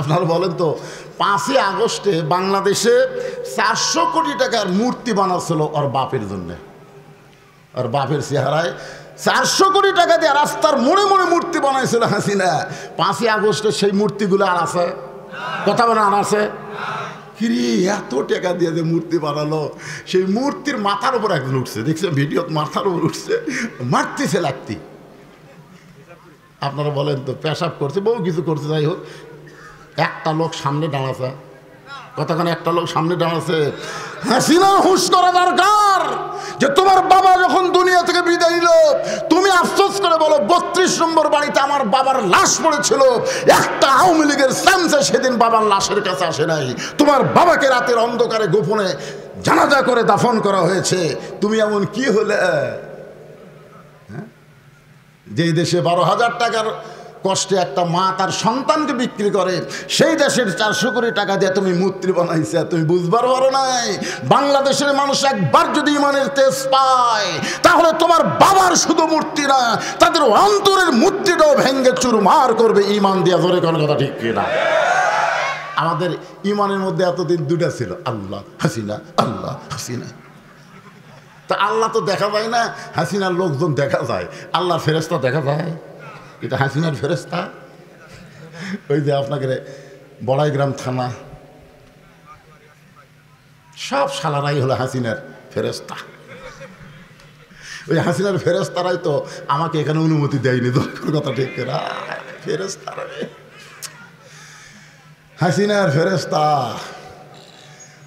আপনারা বলেন তো 5ই আগস্টে বাংলাদেশে 400 কোটি টাকার মূর্তি বানাচ্ছিল ওর বাপের জন্যে। ওর বাপের চেহারায় 400 কোটি টাকা দিয়ে রাস্তার মোড়ে মোড়ে মূর্তি বানাইছিল হাসিনা। 5ই আগস্টে সেই মূর্তিগুলো আর আছে? কথা বলে আর আছে? কিরে এত টাকা দিয়ে যে মূর্তি বানালো, সেই মূর্তির মাথার উপর একজন উঠছে, দেখছেন ভিডিও, মাথার উপর উঠছে, মারতেছে লাগতি। আপনারা বলেন তো, পেশাব করছে, বহু কিছু করছে, যাই হোক একটা লোক সামনে দাঁড়াছে, কতক্ষণ একটা লোক সামনে দাঁড়াছে। হাসিনা হুঁশ করা দরকার যে তোমার বাবা যখন দুনিয়া থেকে বিদায় নিল, তুমি আফসোস করে বলো 32 নম্বর বাড়িতে আমার বাবার লাশ পড়েছিল, একটা আওয়ামী লীগের সামসে সেদিন বাবার লাশের কাছে আসে নাই। তোমার বাবাকে রাতের অন্ধকারে গোপনে জানাজা করে দাফন করা হয়েছে। তুমি এমন কি হলে যে দেশে 12,000 টাকার কষ্টে একটা মা তার সন্তানকে বিক্রি করে, সেই দেশের 400 কোটি টাকা দিয়ে তুমি মূর্তি বানাইছে? তুমি বুঝবার পারো নাই বাংলাদেশের মানুষ একবার যদি ইমানের তেজ পায়, তাহলে তোমার বাবার শুধু মূর্তি না, তাদের অন্তরের মূর্তিটাও ভেঙ্গে চুরমার করবে ইমান দিয়া। ধরে কোনো কথা ঠিক কিনা? আমাদের ইমানের মধ্যে এতদিন দুটা ছিল, আল্লাহ হাসিনা, আল্লাহ হাসিনা। তা আল্লাহ তো দেখা যায় না, হাসিনার লোকজন দেখা যায়, আল্লাহর ফেরেশতা দেখা যায়? এটা হাসিনার ফেরেশতা। ওই যে আপনাকে বড়াইগ্রাম থানা সব শালারাই হলো হাসিনার ফেরেশতা। ওই হাসিনার ফেরেশতারাই তো আমাকে এখানে অনুমতি দেয়নি। দরকার কথা ঠিক না, ফেরেশতারা, হাসিনার ফেরেশতা।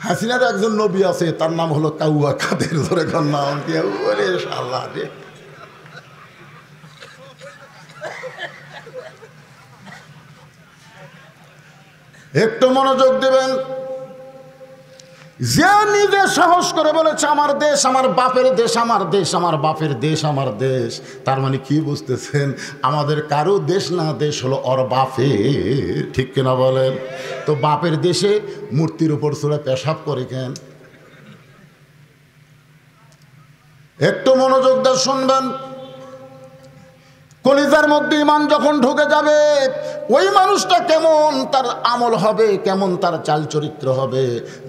হাসিনার একজন নবী আছে, তার নাম হলো কাউয়া কাদের। ধরে কোন নাম কি? ওরে শালা রে, একটু মনোযোগ দেবেন। যে নিজে সাহস করে বলেছে আমার দেশ আমার বাপের দেশ, আমার দেশ আমার বাপের দেশ, আমার দেশ, তার মানে কি বুঝতেছেন? আমাদের কারো দেশ না, দেশ হলো ওর বাপের। ঠিক কিনা বলেন? তো বাপের দেশে মূর্তির উপর চড়ে পেশাব করে কেন? একটু মনোযোগ দিয়ে শুনবেন। কলিজার মধ্যে ইমান যখন ঢুকে যাবে, ওই মানুষটা কেমন তার আমল হবে, কেমন তার চাল চরিত্র হবে,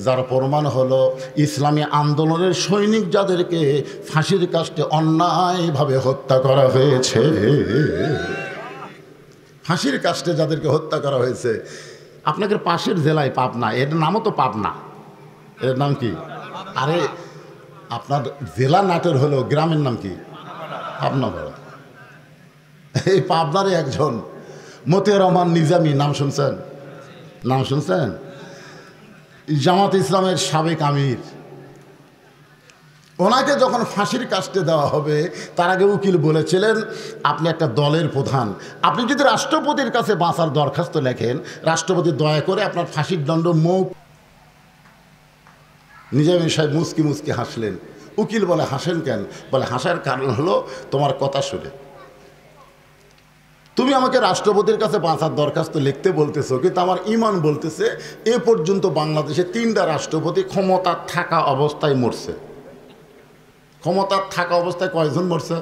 যার প্রমাণ হলো ইসলামী আন্দোলনের সৈনিক যাদেরকে ফাঁসির কাস্টে অন্যায়ভাবে হত্যা করা হয়েছে। ফাঁসির কাস্টে যাদেরকে হত্যা করা হয়েছে, আপনাদের পাশের জেলায় পাবনা, এর নামও তো পাবনা, এর নাম কি? আরে আপনার জেলা নাটের হলো, গ্রামের নাম কি? পাবনা। এই পাবনারে একজন মতিউর রহমান নিজামী, নাম শুনছেন? নাম শুনছেন? জামাত ইসলামের সাবেক আমির। ওনাকে যখন ফাঁসির কাস্টে দেওয়া হবে, তার আগে উকিল বলেছিলেন আপনি একটা দলের প্রধান, আপনি যদি রাষ্ট্রপতির কাছে বাঁচার দরখাস্ত লেখেন, রাষ্ট্রপতি দয়া করে আপনার ফাঁসির দণ্ড মৌক। নিজামী সাহেব মুচকি মুচকি হাসলেন। উকিল বলে হাসেন কেন? বলে হাসার কারণ হলো তোমার কথা শুনে তুমি আমাকে রাষ্ট্রপতির কাছে বাঁচার দরখাস্ত লিখতে বলতেছো, কিন্তু আমার ইমান বলতেছে এ পর্যন্ত বাংলাদেশে 3টা রাষ্ট্রপতি ক্ষমতা থাকা অবস্থায় মরছে। ক্ষমতা থাকা অবস্থায় কয়জন মরছে?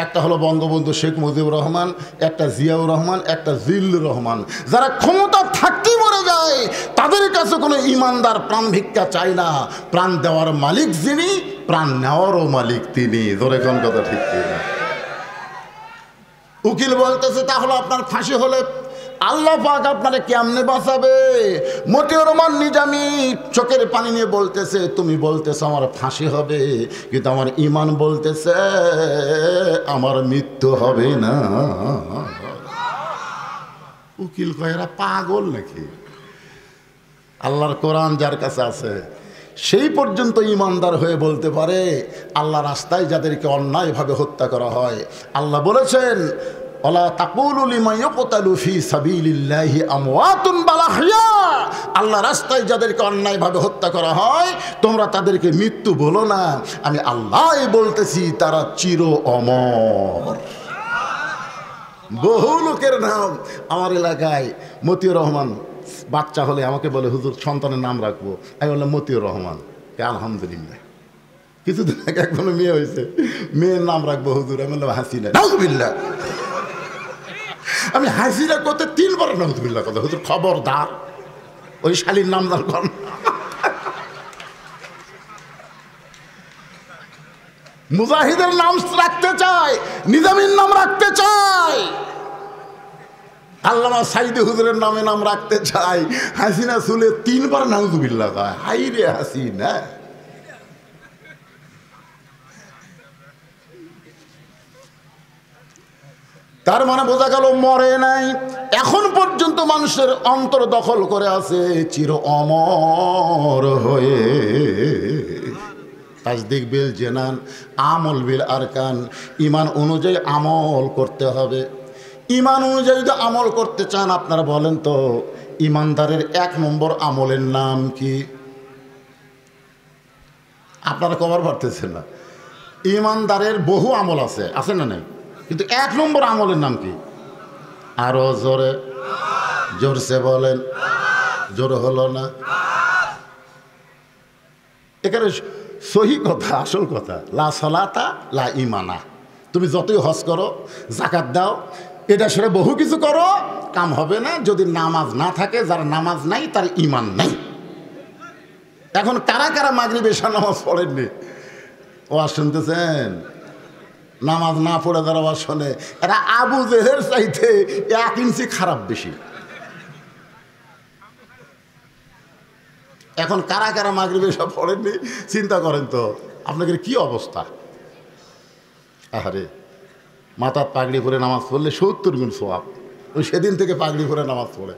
একটা হলো বঙ্গবন্ধু শেখ মুজিবুর রহমান, একটা জিয়াউর রহমান, একটা জিল্লুর রহমান। যারা ক্ষমতা থাকতেই মরে যায়, তাদের কাছে কোনো ইমানদার প্রাণ ভিক্ষা চায় না। প্রাণ দেওয়ার মালিক যিনি, প্রাণ নেওয়ারও মালিক তিনি। ধরে কোন কথা ঠিক না? উকিল বলতেছে তাহলে আপনার ফাঁসি হলে আল্লাহ পাক আপনারে কেমনে বাঁচাবে? মতিউর রহমান নিজামী চোখের পানি নিয়ে বলতেছে তুমি বলতেছো আমার ফাঁসি হবে, কিন্তু আমার ইমান বলতেছে আমার মৃত্যু হবে না। উকিল কয় এরা পাগল নাকি? আল্লাহর কোরআন যার কাছে আছে সেই পর্যন্ত ইমানদার হয়ে বলতে পারে আল্লাহ রাস্তায় যাদেরকে অন্যায়ভাবে হত্যা করা হয়, আল্লাহ বলেছেন ওয়ালা তাকুলু লিমা ইউকতালু ফি সাবিলিল্লাহি আমওয়াতুন বাল আহইয়া। আল্লাহ রাস্তায় যাদেরকে অন্যায়ভাবে হত্যা করা হয় তোমরা তাদেরকে মৃত্যু বলো না, আমি আল্লাহই বলতেছি তারা চির অমর। বহু লোকের নাম আমার এলাকায় মতিউর রহমান বাচ্চা হলে আমাকে বলে হুজুর সন্তানের নাম রাখবো, আমি বললাম মতিউর রহমান। আলহামদুলিল্লাহ। কিছুদিন আগে একজন মেয়ে হয়েছে, মেয়ের নাম রাখবো হুজুর, আমি বললাম হাসিনা। নাউজুবিল্লাহ। আমি হাসিনা করতে 3 বার নাউজুবিল্লাহ কথা। হুজুর খবরদার ওই শালীর নাম দান কর। মুজাহিদের নাম রাখতে চায়, নিজামীর নাম রাখতে চায়, আল্লামা সাইদি হুজুরের নামে নাম রাখতে চাই, হাসিনা চুলে 3 বার নাউজুবিল্লাহ কয়। হাই রে হাসিনা। তার মানে বোঝা গেল মরে নাই, এখন পর্যন্ত মানুষের অন্তর দখল করে আছে চির অমর হয়ে। তাসদিক বিল জানান, আমল বিল আরকান। ঈমান অনুযায়ী আমল করতে হবে। ঈমান অনুযায়ী যদি আমল করতে চান, আপনারা বলেন তো ঈমানদারের 1 নম্বর আমলের নাম কি? আপনারা কবার পারতেছেন না। ঈমানদারের বহু আমল আছে, আছে না নাই? কিন্তু 1 নম্বর আমলের নাম কি? আরো জোরে, জোরসে বলেন। জোর হলো না? এখানে সহি কথা, আসল কথা। লা সালাতা লা ঈমানা। তুমি যতই হজ করো, যাকাত দাও, এটা সেটা বহু কিছু করো, কাম হবে না যদি নামাজ না থাকে। যার নামাজ নাই তার ঈমান নাই। এখন কারা কারা মাগরিব এশা নামাজ পড়েননি? ওয়াজ শুনতেছেন? নামাজ না পড়ে যারা ওয়াজ শোনে, এরা আবু জেহেল চাইতে 1 ইঞ্চি খারাপ বেশি। এখন কারা কারা মাগরিব এশা পড়েননি চিন্তা করেন তো আপনাদের কি অবস্থা। আহারে, মাথার পাগড়ি পরে নামাজ পড়লে 70 গুণ সওয়াব। ওই সেদিন থেকে পাগড়ি পরে নামাজ পড়ে,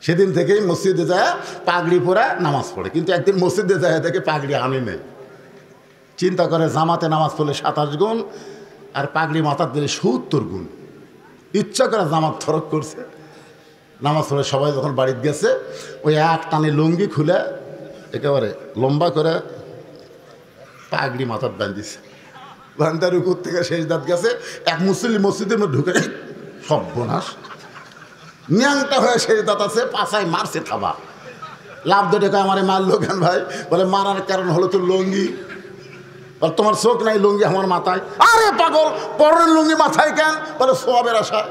সেদিন থেকেই মসজিদে যায় পাগড়ি পরে নামাজ পড়ে। কিন্তু একদিন মসজিদে যায় থেকে পাগড়ি আনে নেই। চিন্তা করে, জামাতে নামাজ পড়লে 27 গুণ আর পাগড়ি মাথার দিলে 70 গুণ। ইচ্ছা করে জামাত থরক করছে। নামাজ পড়ে সবাই যখন বাড়িতে গেছে, ওই 1 টানে লুঙ্গি খুলে একেবারে লম্বা করে পাগড়ি মাথার বাঁধিছে। বান্দার উপর থেকে শেষ দাঁত গেছে। এক মুসলিম মসজিদের মধ্যে ঢুকে সর্বনাশ, ন্যাংটা হয়ে শেষ দাঁত আছে, পাছায় মারছে থাবা। লাভ ধরে কয় আমারে মারলো কেন ভাই? বলে মারার কারণ হলো তোর লুঙ্গি। বলে তোমার চোখ নাই, লুঙ্গি আমার মাথায়। আরে পাগল, পরের লুঙ্গি মাথায় কেন? বলে সওয়াবের আশায়।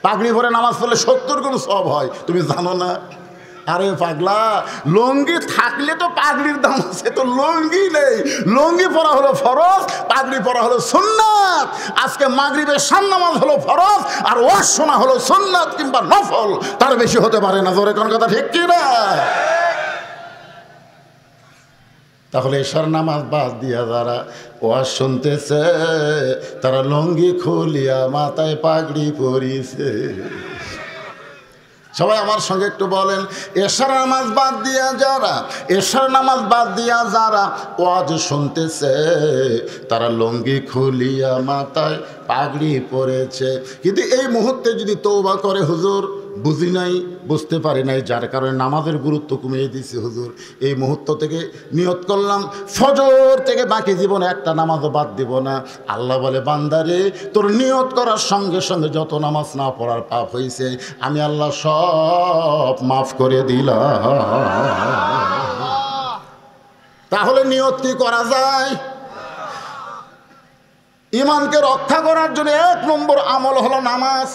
পাগড়ি ভরে নামাজ পড়লে 70 গুণ সওয়াব হয়, তুমি জানো না? আরে পাগলা, লুঙ্গি থাকলে তো পাগড়ির দাম আছে, তো লুঙ্গি নেই। লুঙ্গি পরা হলো ফরজ, পাগড়ি পরা হলো সুন্নাত। আজকে মাগরিবের শান নামাজ হলো ফরজ, আর ওয়াজ শোনা হলো সুন্নাত কিংবা নফল, তার বেশি হতে পারে না। জোরে কোন কথা ঠিক কি না? তাহলে এশার নামাজ বাদ দিয়া যারা ওয়াজ শুনতেছে, তারা লুঙ্গি খুলিয়া মাথায় পাগড়ি পরিছে। সবাই আমার সঙ্গে একটু বলেন, এশার নামাজ বাদ দিয়া যারা, এশার নামাজ বাদ দিয়া যারা ওয়াজ শুনতেছে, তারা লুঙ্গি খুলিয়া মাথায় পাগড়ি পরেছে। কিন্তু এই মুহূর্তে যদি তওবা করে, হুজুর বুঝি নাই, বুঝতে পারি নাই, যার কারণে নামাজের গুরুত্ব কমিয়ে দিয়েছি হুজুর, এই মুহূর্ত থেকে নিয়ত করলাম ফজর থেকে বাকি জীবনে একটা নামাজও বাদ দিব না। আল্লাহ বলে, বান্দারে তোর নিয়ত করার সঙ্গে সঙ্গে যত নামাজ না পড়ার পাপ হয়েছে আমি আল্লাহ সব মাফ করে দিলাম। তাহলে নিয়ত কি করা যায়? ঈমানকে রক্ষা করার জন্য 1 নম্বর আমল হলো নামাজ।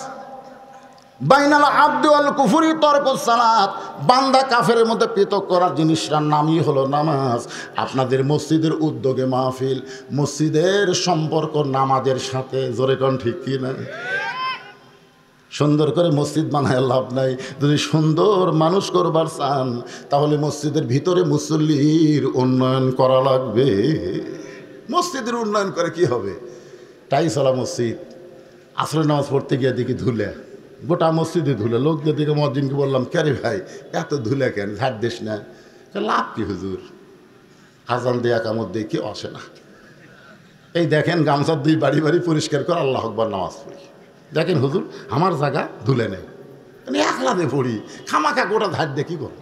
বাইনাল আব্দু ওয়াল কুফরি তরকুস সালাত। বান্দা কাফেরের মধ্যে পৃথক করার জিনিসটার নামই হলো নামাজ। আপনাদের মসজিদের উদ্যোগে মাহফিল, মসজিদের সম্পর্ক নামাজের সাথে। জোরে কোন ঠিক কি না? সুন্দর করে মসজিদ বানায় লাভ নাই। যদি সুন্দর মানুষ করবার চান, তাহলে মসজিদের ভিতরে মুসল্লির উন্নয়ন করা লাগবে। মসজিদের উন্নয়ন করে কি হবে? টাইসলা মসজিদ, আসরের নামাজ পড়তে গিয়ে দেখি ধুলে, গোটা মসজিদে ধুলে। লোকদের দিকে মসজিদকে বললাম, ক্যারে ভাই এত ধুলে কেন, ঝাড় দিস না? লাভ কি হুজুর? আজান দিয়ে একামত দিয়ে কেউ আসে না। এই দেখেন গামছা 2 বাড়ি বাড়ি পরিষ্কার করে আল্লাহ আকবার নামাজ পড়ি। দেখেন হুজুর আমার জায়গা ধুলে নেই, আমি একলাতে পড়ি, খামাখা গোটা ঝাড় দিয়ে কী করবো?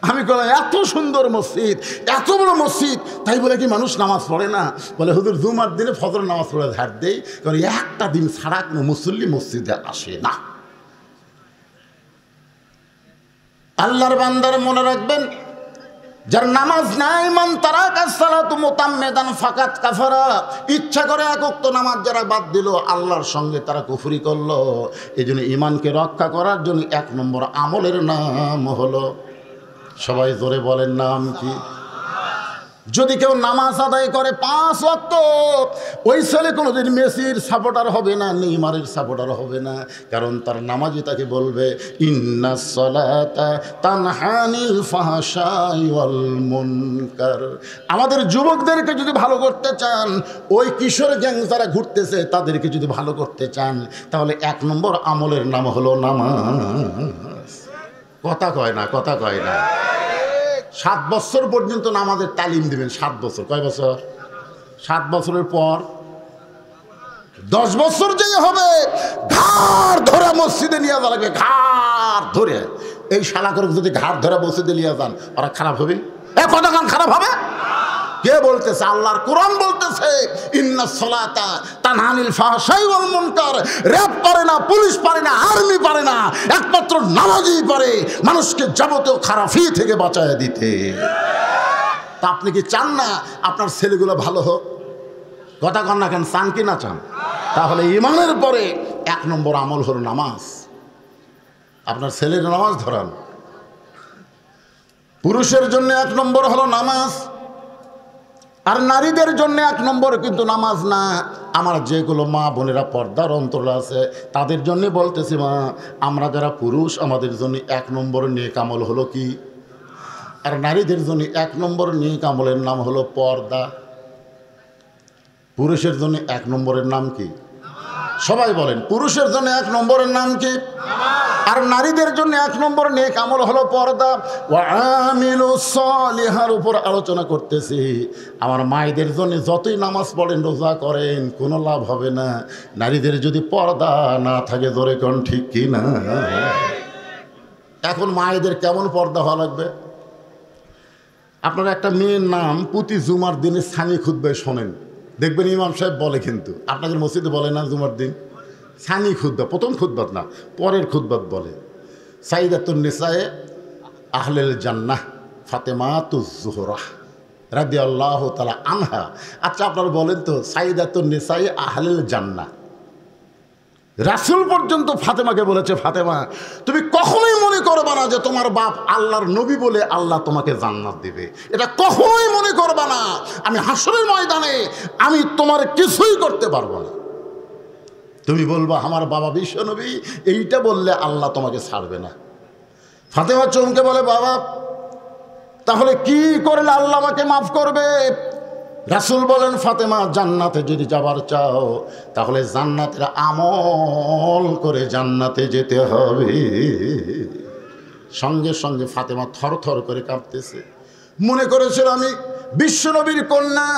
আমি বললাম, এত সুন্দর মসজিদ, এত বড় মসজিদ, তাই বলে কি মানুষ নামাজ পড়ে না? বলে হুজুর জুমার দিনে ফজর নামাজ পড়ে ঝাড় দেই, কারণ একটা দিন ছাড়া কোনো মুসল্লি মসজিদে আসে না। আল্লাহর বান্দার মনে রাখবেন, যার নামাজ নাই, মান তারাকা সালাতু মুতাম্মিদান ফাকাত কাফারা, ইচ্ছা করে এক ওয়াক্ত নামাজ যারা বাদ দিল আল্লাহর সঙ্গে তারা কুফরি করলো। এজন্য ঈমানকে রক্ষা করার জন্য 1 নম্বর আমলের নাম হলো, সবাই জোরে বলেন নাম কি? যদি কেউ নামাজ আদায় করে 5 ওয়াক্ত, ওই ছেলে কোনোদিন মেসির সাপোর্টার হবে না, নেইমারের সাপোর্টার হবে না, কারণ তার নামাজই তাকে বলবে ইন্নাস সালাতা তানহা আনিল ফাহশাই ওয়াল মুনকার। আমাদের যুবকদেরকে যদি ভালো করতে চান, ওই কিশোর গ্যাং যারা ঘুরতেছে তাদেরকে যদি ভালো করতে চান, তাহলে 1 নম্বর আমলের নাম হলো নামাজ। কথা কয় না, কথা কয় না। 7 বছর পর্যন্ত নামাজের তালিম দিবেন। 7 বছর, কয় বছর? 7 বছরের পর 10 বছর যেই হবে, ঘাড় ধরে মসজিদে নিয়ে যাওয়া লাগবে, ঘাড় ধরে। এই শালা করে যদি ঘাড় ধরে মসজিদে নিয়ে যান, ওরা খারাপ হবে? কতক্ষণ খারাপ হবে? কে বলতেছে? আল্লাহর কোরআন বলতেছে ইন্নাস সালাতা তানহা আনিল ফাহশাই ওয়াল মুনকার। র‍্যাব পারে না, পুলিশ পারে না, আর্মি পারে না, একমাত্র নামাজই পারে মানুষকে যাবতীয় খারাপি থেকে বাঁচায় দিতে। তা আপনি কি চান না আপনার ছেলেগুলো ভালো হোক? কথা কন না কেন? চান কি না চান? তাহলে ঈমানের পরে 1 নম্বর আমল হলো নামাজ। আপনার ছেলের নামাজ ধরান। পুরুষের জন্য 1 নম্বর হলো নামাজ, আর নারীদের জন্য 1 নম্বর কিন্তু নামাজ না। আমার যেগুলো মা বোনেরা পর্দার অন্তরে আছে তাদের জন্য বলতেছি, মা, আমরা যারা পুরুষ আমাদের জন্য 1 নম্বর নেক আমল হলো কি? আর নারীদের জন্য 1 নম্বর নেক আমলের নাম হলো পর্দা। পুরুষের জন্য 1 নম্বরের নাম কি? সবাই বলেন, পুরুষের জন্য 1 নম্বরের নাম কি? আর নারীদের জন্য 1 নম্বর নেক আমল হলো পর্দা। ওয়া আমিলুস সালিহার উপর আলোচনা করতেছি। আমার মায়েদের জন্য যতই নামাজ পড়েন, রোজা করেন, কোনো লাভ হবে না নারীদের যদি পর্দা না থাকে। ধরে কোন ঠিক কি না? এখন মায়েদের কেমন পর্দা হওয়া লাগবে? আপনারা একটা মেয়ের নাম প্রতি জুমার দিনে সানি খুতবায় শোনেন, দেখবেন ইমাম সাহেব বলে, কিন্তু আপনাদের মসজিদে বলে না জুমার দিন সানি খুতবা, প্রথম খুতবাত না, পরের খুতবাত বলে সাইয়্যিদাতুন নিসায়ে আহলেল জান্নাহ ফাতেমাতুজ জোহরা রাদিয়াল্লাহু তাআলা আনহা। আচ্ছা আপনারা বলেন তো, সাইয়্যিদাতুন নিসায়ে আহলেল জান্নাহ, রাসূল পর্যন্ত ফাতেমাকে বলেছে, ফাতেমা তুমি কখনোই মনে করবা না যে তোমার বাপ আল্লাহর নবী বলে আল্লাহ তোমাকে জান্নাত দিবে, এটা কখনোই মনে করবা না। আমি হাসরের ময়দানে আমি তোমার কিছুই করতে পারবো না। তুমি বলবা আমার বাবা বিশ্ব নবী, এইটা বললে আল্লাহ তোমাকে ছাড়বে না। ফাতেমা চমকে বলে, বাবা তাহলে কি করলে আল্লাহ আমাকে মাফ করবে? রাসূল বলেন, ফাতেমা জান্নাতে যদি যাবার চাও তাহলে জান্নাতের আমল করে জান্নাতে যেতে হবে। সঙ্গে সঙ্গে ফাতেমা থরথর করে কাঁপতেছে। মনে করেছিল আমি বিশ্বনবীর কন্যা,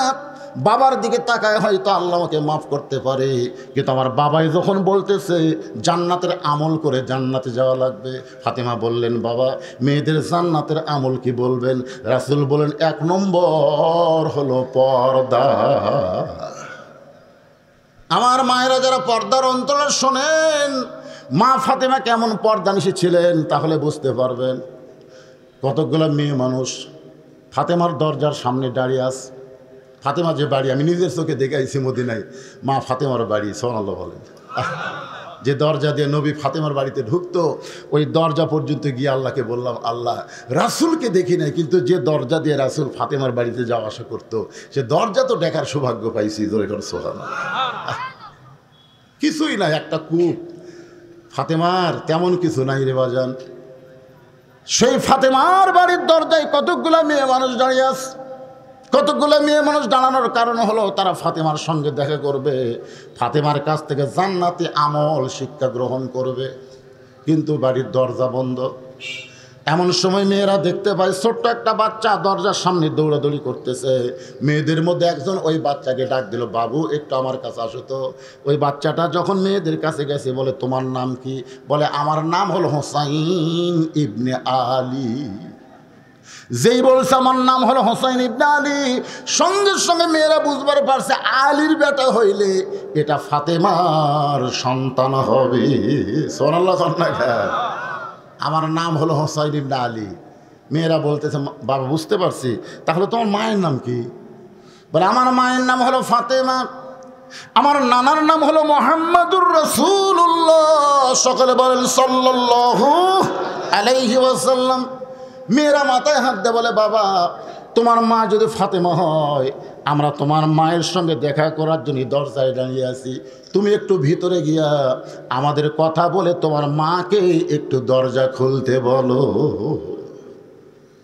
বাবার দিকে তাকায় হয়তো আল্লাহ আমাকে মাফ করতে পারে, কিন্তু আমার বাবাই যখন বলতেছে জান্নাতের আমল করে জান্নাতে যাওয়া লাগবে। ফাতেমা বললেন, বাবা মেয়েদের জান্নাতের আমল কি বলবেন? রাসূল বলেন, 1 নম্বর হলো পর্দা। আমার মায়েরা যারা পর্দার অন্তরে শোনেন, মা ফাতেমা কেমন পর্দানিশী ছিলেন তাহলে বুঝতে পারবেন। কতকগুলো মেয়ে মানুষ ফাতেমার দরজার সামনে দাঁড়িয়ে আছে। ফাতেমা যে বাড়ি আমি নিজের চোখে দেখে আইছি মদিনায়, মা ফাতেমার বাড়ি, সুবহানাল্লাহ বলেন। যে দরজা দিয়ে নবী ফাতেমার বাড়িতে ঢুকতো, ওই দরজা পর্যন্ত গিয়ে আল্লাহকে বললাম, আল্লাহ রাসূলকে দেখি নাই, কিন্তু যে দরজা দিয়ে রাসূল ফাতেমার বাড়িতে যাওয়া আসা করতো সে দরজা তো দেখার সৌভাগ্য পাইছি। ধরে কর সুবহানাল্লাহ। কিছুই নাই, একটা কূপ। ফাতেমার তেমন কিছু নাই রে বাজান। সেই ফাতেমার বাড়ির দরজায় কতকগুলা মেয়ে মানুষ দাঁড়িয়ে আছে। কতকগুলো মেয়ে মানুষ দাঁড়ানোর কারণ হলো তারা ফাতেমার সঙ্গে দেখা করবে, ফাতেমার কাছ থেকে জান্নাতি আমল শিক্ষা গ্রহণ করবে, কিন্তু বাড়ির দরজা বন্ধ। এমন সময় মেয়েরা দেখতে পায় ছোট্ট একটা বাচ্চা দরজার সামনে দৌড়াদৌড়ি করতেছে। মেয়েদের মধ্যে একজন ওই বাচ্চাকে ডাক দিল, বাবু একটু আমার কাছে আসো তো। ওই বাচ্চাটা যখন মেয়েদের কাছে গেছে, বলে তোমার নাম কি? বলে আমার নাম হলো হোসাইন ইবনে আলী। যেই বলছে আমার নাম হলো হোসাইন ইবনে আলী, সঙ্গে সঙ্গে মেয়েরা বুঝবার পারছে আলীর বেটা হইলে এটা ফাতেমার সন্তান হবে। সুবহানাল্লাহ। আমার নাম হলো হোসাইন ইবনে আলী। মেয়েরা বলতেছে, বাবা বুঝতে পারছি, তাহলে তোমার মায়ের নাম কি? বলে আমার মায়ের নাম হলো ফাতেমা, আমার নানার নাম হলো মুহাম্মাদুর রাসূলুল্লাহ। সকলে বলেন সাল্লাল্লাহু আলাইহি ওয়াসাল্লাম। মেয়েরা মাথায় হাত দিয়ে বলে, বাবা তোমার মা যদি ফাতেমা হয়, আমরা তোমার মায়ের সঙ্গে দেখা করার জন্য দরজায় দাঁড়িয়ে আছি, তুমি একটু ভিতরে গিয়া আমাদের কথা বলে তোমার মাকে একটু দরজা খুলতে বলো।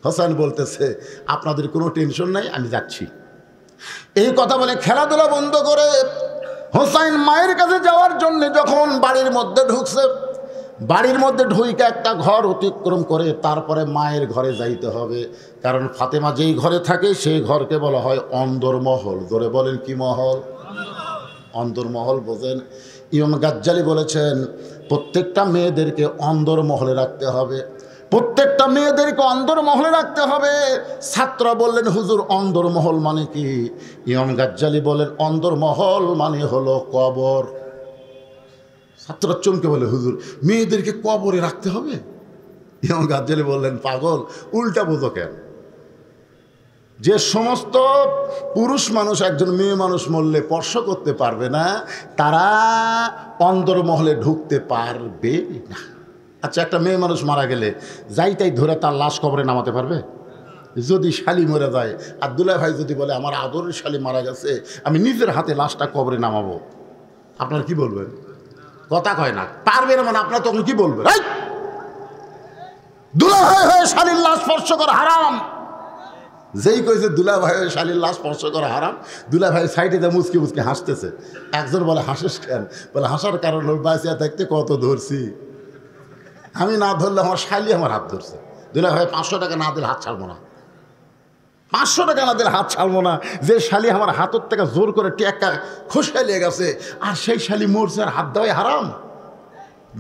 হোসেন বলতেছে, আপনাদের কোনো টেনশন নাই, আমি যাচ্ছি। এই কথা বলে খেলাধুলা বন্ধ করে হোসাইন মায়ের কাছে যাওয়ার জন্য যখন বাড়ির মধ্যে ঢুকছে, বাড়ির মধ্যে ঢুকে একটা ঘর অতিক্রম করে তারপরে মায়ের ঘরে যাইতে হবে। কারণ ফাতেমা যেই ঘরে থাকে সেই ঘরকে বলা হয় অন্দরমহল। ধরে বলেন কি মহল? অন্দরমহল বোঝেন? ইমাম গাজ্জালি বলেছেন প্রত্যেকটা মেয়েদেরকে অন্দরমহলে রাখতে হবে, প্রত্যেকটা মেয়েদেরকে অন্দরমহলে রাখতে হবে। ছাত্ররা বললেন, হুজুর অন্দরমহল মানে কি? ইমাম গাজ্জালি বলেন, অন্দরমহল মানে হলো কবর। ছাত্ররা চমকে বলে, হুজুর মেয়েদেরকে কবরে রাখতে হবে? ইমাম গাজ্জালি বললেন, পাগল, উল্টা বোঝো কেন? যে সমস্ত পুরুষ মানুষ একজন মেয়ে মানুষ মরলে স্পর্শ করতে পারবে না, তারা অন্দরমহলে ঢুকতে পারবে না। আচ্ছা, একটা মেয়ে মানুষ মারা গেলে যাই তাই ধরে তার লাশ কবরে নামাতে পারবে? যদি শালি মরে যায় আর দুলা ভাই যদি বলে আমার আদরের শালি মারা গেছে, আমি নিজের হাতে লাশটা কবরে নামাবো, আপনারা কি বলবেন? কথা কয় না, পারবে না মানে আপনারা তখন কি বলবেন? দুলা ভাই হয়ে শালির লাশ স্পর্শ করা হারাম। যেই কইছে দুলা ভাই হয়ে শালির লাশ স্পর্শ করা হারাম, দুলা ভাই সাইডে মুচকি মুচকি হাসতেছে। একজন বলে, হাসিস কেন? বলে, হাসার কারণ বাঁচিয়া থাকতে কত ধরছি, আমি না ধরলে আমার শালি আমার হাত ধরছে। দুলা ভাই 500 টাকা না দিলে হাত ছাড়বো না, 500 টাকা না দিলে হাত ছাড়বো না। যে শালি আমার হাতের থেকে জোর করে টেক্কা খোসাইলিয়ে গেছে আর সেই শালি মরছে, আর হাত দেওয়াই হারাম।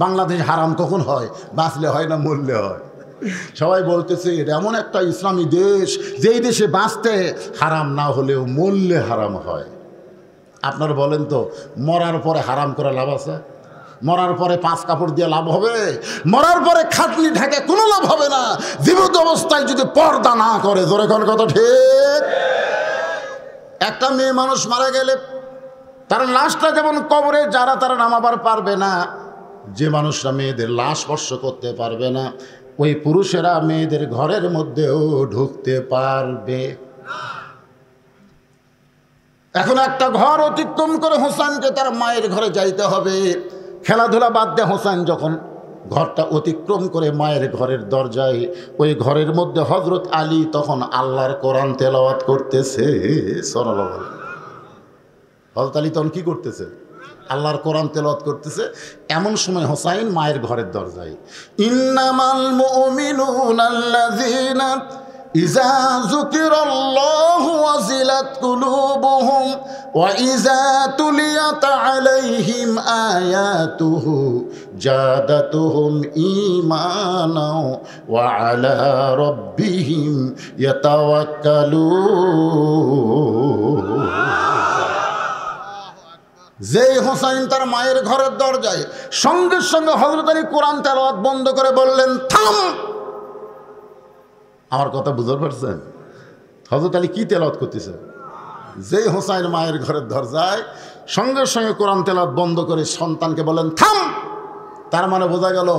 বাংলাদেশ হারাম কখন হয়? বাঁচলে হয় না মরলে হয়। সবাই বলতেছে এটা এমন একটা ইসলামী দেশ যেই দেশে বাঁচতে হারাম না হলেও মরলে হারাম হয়। আপনারা বলেন তো, মরার পরে হারাম করে লাভ আছে? মরার পরে 5 কাপড় দিয়ে লাভ হবে? মরার পরে খাটনি ঢাকে কোনো লাভ হবে না। জীবিত অবস্থায় যদি পর্দা না করে, জোরে কোন কথা ঠিক? একটা মেয়ে মানুষ মারা গেলে তার লাশটা যেমন কবরে যারা তারা নামাবার পারবে না, যে মানুষরা মেয়েদের লাশ স্পর্শ করতে পারবে না, ওই পুরুষেরা মেয়েদের ঘরের মধ্যেও ঢুকতে পারবে। এখন একটা ঘর অতিক্রম করে হোসেনকে তার মায়ের ঘরে যাইতে হবে। খেলাধুলা বাদ দিয়ে হোসেন যখন ঘরটা অতিক্রম করে মায়ের ঘরের দরজায়, ওই ঘরের মধ্যে হযরত আলী তখন আল্লাহর কোরআন তেলাওয়াত করতেছে। সুবহানাল্লাহ। হযরত আলী তখন কি করতেছে? আল্লাহর কোরআন তেলাওয়াত করতেছে। এমন সময় হোসাইন মায়ের ঘরের দরজায়, ইন্নামাল মুমিনুনা আল্লাযীনা ইযা যুকিরাল্লাহু ওয়াজিলাত কুলুবুহুম ওয়া ইযা তুলিয়াত আলাইহিম আয়াতুহু জাদাতুহুম ঈমানাও ওয়া আলা রাব্বিহিম ইয়াতাওয়াক্কালুন। যেই হোসাইন তার মায়ের ঘরের দরজায়, সঙ্গে সঙ্গে হযরত আলী কোরআন তেলাওয়াত বন্ধ করে বললেন, থাম। আমার কথা বুঝতে পারছেন? হযরত আলী কি তেলাওয়াত করতেছে? যেই হোসাইন মায়ের ঘরের দরজায়, সঙ্গে সঙ্গে কোরআন তেলাওয়াত বন্ধ করে সন্তানকে বলেন, থাম। তার মানে বোঝা গেল,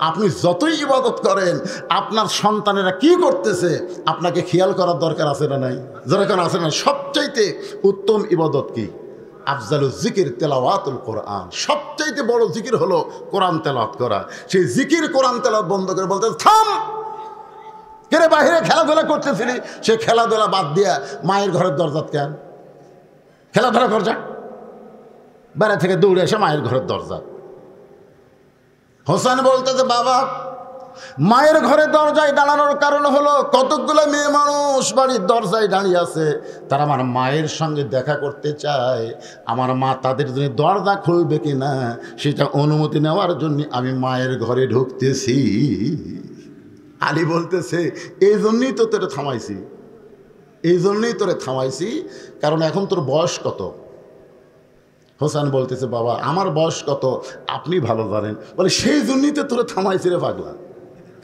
আপনি যতই ইবাদত করেন, আপনার সন্তানেরা কি করতেছে আপনাকে খেয়াল করার দরকার আছে না নাই? যেরকম আছে না? সবচাইতে উত্তম ইবাদত কি? আফজালুল জিকির তেলাওয়াতুল কোরআন। সবচাইতে বড় জিকির হলো কোরআন তেলাওয়াত করা। সেই জিকির কোরআন তেলাওয়াত বন্ধ করে বলতে, থাম। কেরে বাহিরে খেলাধুলা করতেছিলি, সে খেলাধুলা বাদ দিয়া মায়ের ঘরের দরজা কেন? খেলাধুলা কর যা। বাইরে থেকে দৌড়ে এসে মায়ের ঘরের দরজা। হোসেন বলতেছে, বাবা মায়ের ঘরে দরজায় দাঁড়ানোর কারণ হলো কতকগুলো মেয়ে মানুষ বাড়ির দরজায় দাঁড়িয়ে আছে, তারা আমার মায়ের সঙ্গে দেখা করতে চায়। আমার মা তাদের জন্য দরজা খুলবে কিনা সেটা অনুমতি নেওয়ার জন্য আমি মায়ের ঘরে ঢুকতেছি। আলী বলতেছে, এই জন্যই তো তোরে থামাইছি, এই জন্যই তোরে থামাইছি, কারণ এখন তোর বয়স কত? হোসেন বলতেছে, বাবা আমার বয়স কত আপনি ভালো জানেন। বলে, সেই জন্যই তো তোরে থামাইছি রে পাগলা।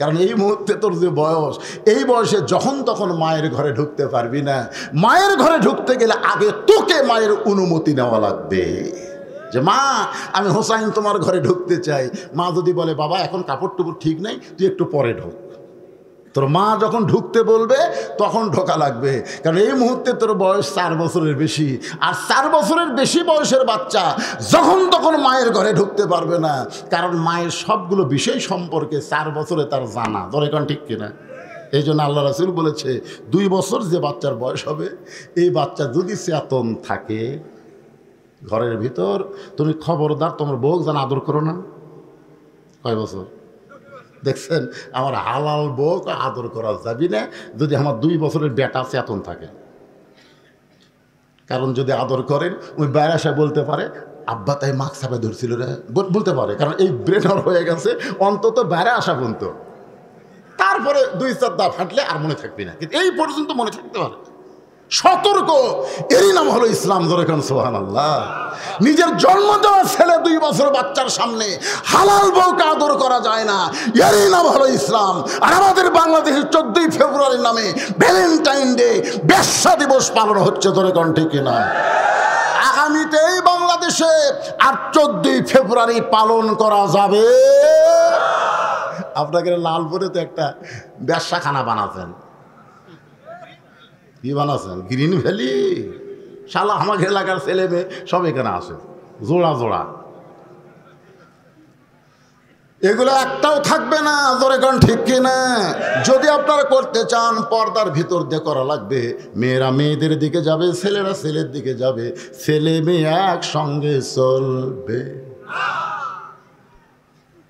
কারণ এই মুহূর্তে তোর যে বয়স, এই বয়সে যখন তখন মায়ের ঘরে ঢুকতে পারবি না। মায়ের ঘরে ঢুকতে গেলে আগে তোকে মায়ের অনুমতি নেওয়া লাগবে যে মা আমি হোসাইন তোমার ঘরে ঢুকতে চাই। মা যদি বলে বাবা এখন কাপড় টুপড় ঠিক নেই, তুই একটু পরে ঢোক, তোর মা যখন ঢুকতে বলবে তখন ঢোকা লাগবে। কারণ এই মুহূর্তে তোর বয়স 4 বছরের বেশি, আর 4 বছরের বেশি বয়সের বাচ্চা যখন তখন মায়ের ঘরে ঢুকতে পারবে না, কারণ মায়ের সবগুলো বিষয় সম্পর্কে 4 বছরে তার জানা। ধরে এখন ঠিক কিনা? এই জন্য আল্লাহ রাসূল বলেছে 2 বছর যে বাচ্চার বয়স হবে, এই বাচ্চা যদি চেতন থাকে ঘরের ভিতর, তুমি খবরদার তোমার বউ যেন আদর করো না। কয় বছর? দেখছেন, আমার হালাল বউ আদর করা যাবি না যদি আমার 2 বছরের বেটা চেতন থাকে। কারণ যদি আদর করেন ওই বাইরে আসা বলতে পারে আব্বা তাই মাস্ক চাপে ধরছিল রে, বলতে পারে, কারণ এই ব্রেনার হয়ে গেছে অন্তত বাইরে আসা পর্যন্ত। তারপরে 2-4 দা ফাটলে আর মনে থাকবি না, কিন্তু এই পর্যন্ত মনে থাকতে পারে। সতর্ক, এরই নাম হলো ইসলাম। ধরে কেন সুবহানাল্লাহ। নিজের জন্ম দেওয়া ছেলে 2 বছর বাচ্চার সামনে হালাল বউকে আদর করা যায় না, এরই নাম হলো ইসলাম। আর আমাদের বাংলাদেশের 14ই ফেব্রুয়ারির নামে ভ্যালেন্টাইন ডে, বেশ্যা দিবস পালন হচ্ছে। ধরে কেন ঠিক কিনা? আগামীতে এই বাংলাদেশে আর 14ই ফেব্রুয়ারি পালন করা যাবে। আপনাকে লালপুরে তো একটা বেশ্যাখানা বানাতেন, কি বানাচ্ছেন? Green valley. শালা আমাকে এলাকার ছেলে মেয়ে সব এখানে আসে, জোড়া জোড়া। এগুলো একটাও থাকবে না। ধরে কোন ঠিক কিনা? যদি আপনারা করতে চান পর্দার ভিতর দিয়ে করা লাগবে। মেয়েরা মেয়েদের দিকে যাবে, ছেলেরা ছেলের দিকে যাবে, ছেলে মেয়ে একসঙ্গে চলবে।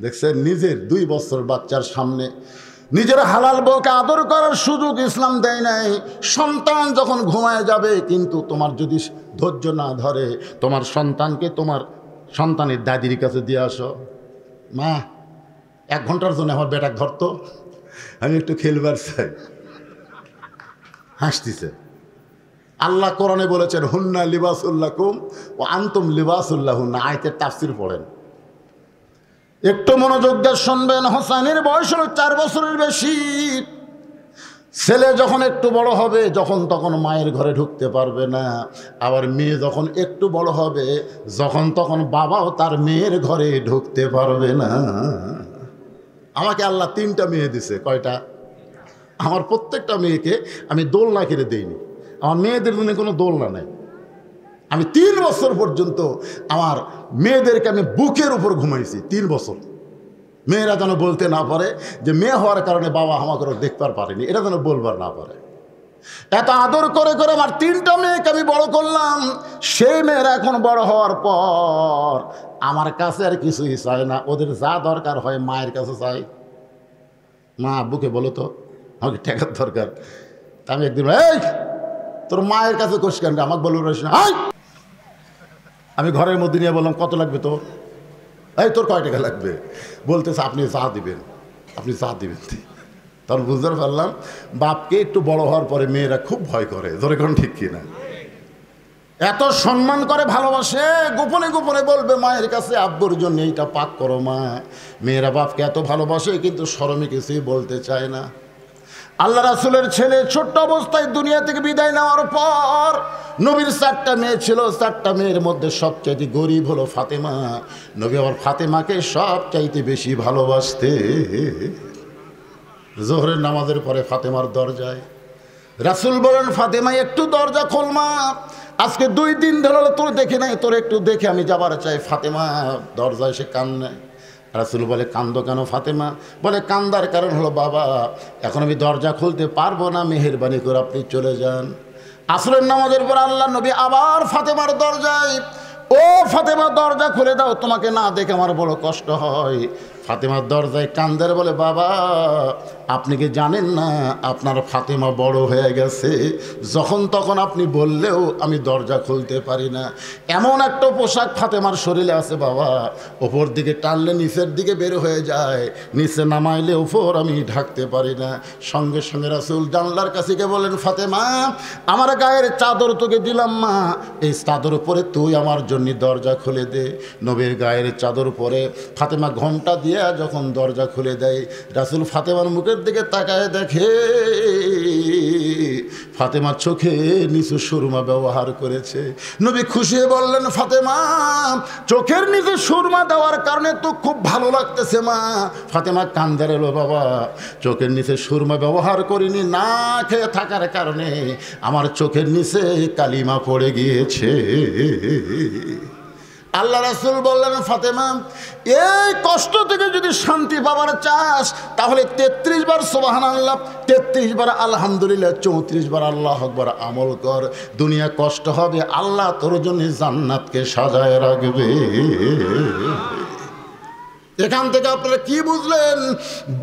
দেখছেন, নিজের 2 বছর বাচ্চার সামনে নিজের হালাল বউকে আদর করার সুযোগ ইসলাম দেয় নাই। সন্তান যখন ঘুমায় যাবে, কিন্তু তোমার যদি ধৈর্য না ধরে, তোমার সন্তানকে তোমার সন্তানের দাদির কাছে দিয়ে আসো। মা 1 ঘন্টার জন্য আমার বেটা ধরতো, আমি একটু খেলবার চাই। হাসতিছে। আল্লাহ কোরআনে বলেছেন হুন্না লিবাসুল্লাকুম ও আনতুম লিবাসুল্লাহুন্না। আয়াতের তাফসীর পড়েন, একটু মনোযোগ দিয়ে শুনবেন। হোসেনের বয়স হলো 4 বছরের বেশি। ছেলে যখন একটু বড় হবে, যখন তখন মায়ের ঘরে ঢুকতে পারবে না। আবার মেয়ে যখন একটু বড় হবে, যখন তখন বাবাও তার মেয়ের ঘরে ঢুকতে পারবে না। আমাকে আল্লাহ 3টা মেয়ে দিছে। কয়টা? আমার প্রত্যেকটা মেয়েকে আমি দোলনা কিনে দিইনি। আমার মেয়েদের জন্য কোনো দোলনা নেই। আমি 3 বছর পর্যন্ত আমার মেয়েদেরকে আমি বুকের উপর ঘুমাইছি। 3 বছর। মেয়েরা যেন বলতে না পারে যে মেয়ে হওয়ার কারণে বাবা আমাকে দেখবার পারেনি, এটা যেন বলবার না পারে। এত আদর করে করে আমার 3টা মেয়েকে আমি বড় করলাম। সেই মেয়েরা এখন বড় হওয়ার পর আমার কাছে আর কিছুই চায় না। ওদের যা দরকার হয় মায়ের কাছে চাই। মা আব্বুকে বলো তো আমাকে টাকার দরকার। তা আমি একদিন এই তোর মায়ের কাছে কোষ কেন, আমাকে বলবো না। আমি ঘরের মধ্যে নিয়ে বললাম কত লাগবে তোর? এই তোর কয় টাকা লাগবে? বলতেছে আপনি চা দিবেন, আপনি চা দিবেন। তখন বুঝতে পারলাম বাপকে একটু বড় হওয়ার পরে মেয়েরা খুব ভয় করে। ধরে কোন ঠিক কিনা? এত সম্মান করে, ভালোবাসে, গোপনে গোপনে বলবে মায়ের কাছে আব্বুর জন্য এইটা পাক করো মা। মেয়েরা বাপকে এত ভালোবাসে কিন্তু শরমে কিছুই বলতে চায় না। আল্লাহ রাসূলের ছেলে ছোট্ট অবস্থায় দুনিয়া থেকে বিদায় নেওয়ার পর নবীর 4টা মেয়ে ছিল। 4টা মেয়ের মধ্যে সবচাইতে গরিব হলো ফাতেমা। নবী আবার ফাতেমাকে সবচাইতে বেশি ভালোবাসতে। জোহরের নামাজের পরে ফাতেমার দরজায় রাসূল বলেন ফাতেমা একটু দরজা খোল মা, আজকে 2 দিন ধরে তোর দেখে নাই, তোর একটু দেখে আমি যাবার চাই। ফাতেমা দরজায় সে কান্নে। রাসূল বলে কান্দো কেন ফাতেমা? বলে কান্দার কারণ হলো বাবা এখন আমি দরজা খুলতে পারবো না, মেহেরবানি করে আপনি চলে যান। আসরের নামাজের পর আল্লাহ নবী আবার ফাতেমার দরজায়, ও ফাতেমা দরজা খুলে দাও, তোমাকে না দেখে আমার বড় কষ্ট হয়। ফাতেমার দরজায় কান্দের বলে বাবা আপনি কি জানেন না আপনার ফাতেমা বড় হয়ে গেছে, যখন তখন আপনি বললেও আমি দরজা খুলতে পারি না। এমন একটা পোশাক ফাতেমার শরীরে আছে বাবা, ওপর দিকে টানলে নিচের দিকে বের হয়ে যায়, নিচে নামাইলে ওপর আমি ঢাকতে পারি না। সঙ্গে সঙ্গে রাসূল জানলার কাছে গিয়ে বলেন ফাতেমা আমার গায়ের চাদর তোকে দিলাম মা, এই চাদর পরে তুই আমার জন্য দরজা খুলে দে। নবীর গায়ের চাদর পরে ফাতেমা ঘোমটা দিয়ে গিয়া যখন দরজা খুলে দেয়, রাসূল ফাতেমার মুখের দিকে তাকায় দেখে ফাতেমার চোখে নিচু সুরমা ব্যবহার করেছে। নবী খুশি হয়ে বললেন, ফাতেমা চোখের নিচে সুরমা দেওয়ার কারণে তো খুব ভালো লাগতেছে মা। ফাতেমা কান্দে এলো, বাবা চোখের নিচে সুরমা ব্যবহার করিনি, না খেয়ে থাকার কারণে আমার চোখের নিচে কালিমা পড়ে গিয়েছে। আল্লাহ রাসূল বললেন, ফাতেমা এই কষ্ট থেকে যদি শান্তি পাবার চাস তাহলে 33 বার সুবহানাল্লাহ, 33 বার আলহামদুলিল্লাহ, 34 বার আল্লাহু আকবার আমল কর। দুনিয়া কষ্ট হবে, আল্লাহ তোর জন্য জান্নাতকে সাজায় রাখবে। এখান থেকে আপনারা কি বুঝলেন?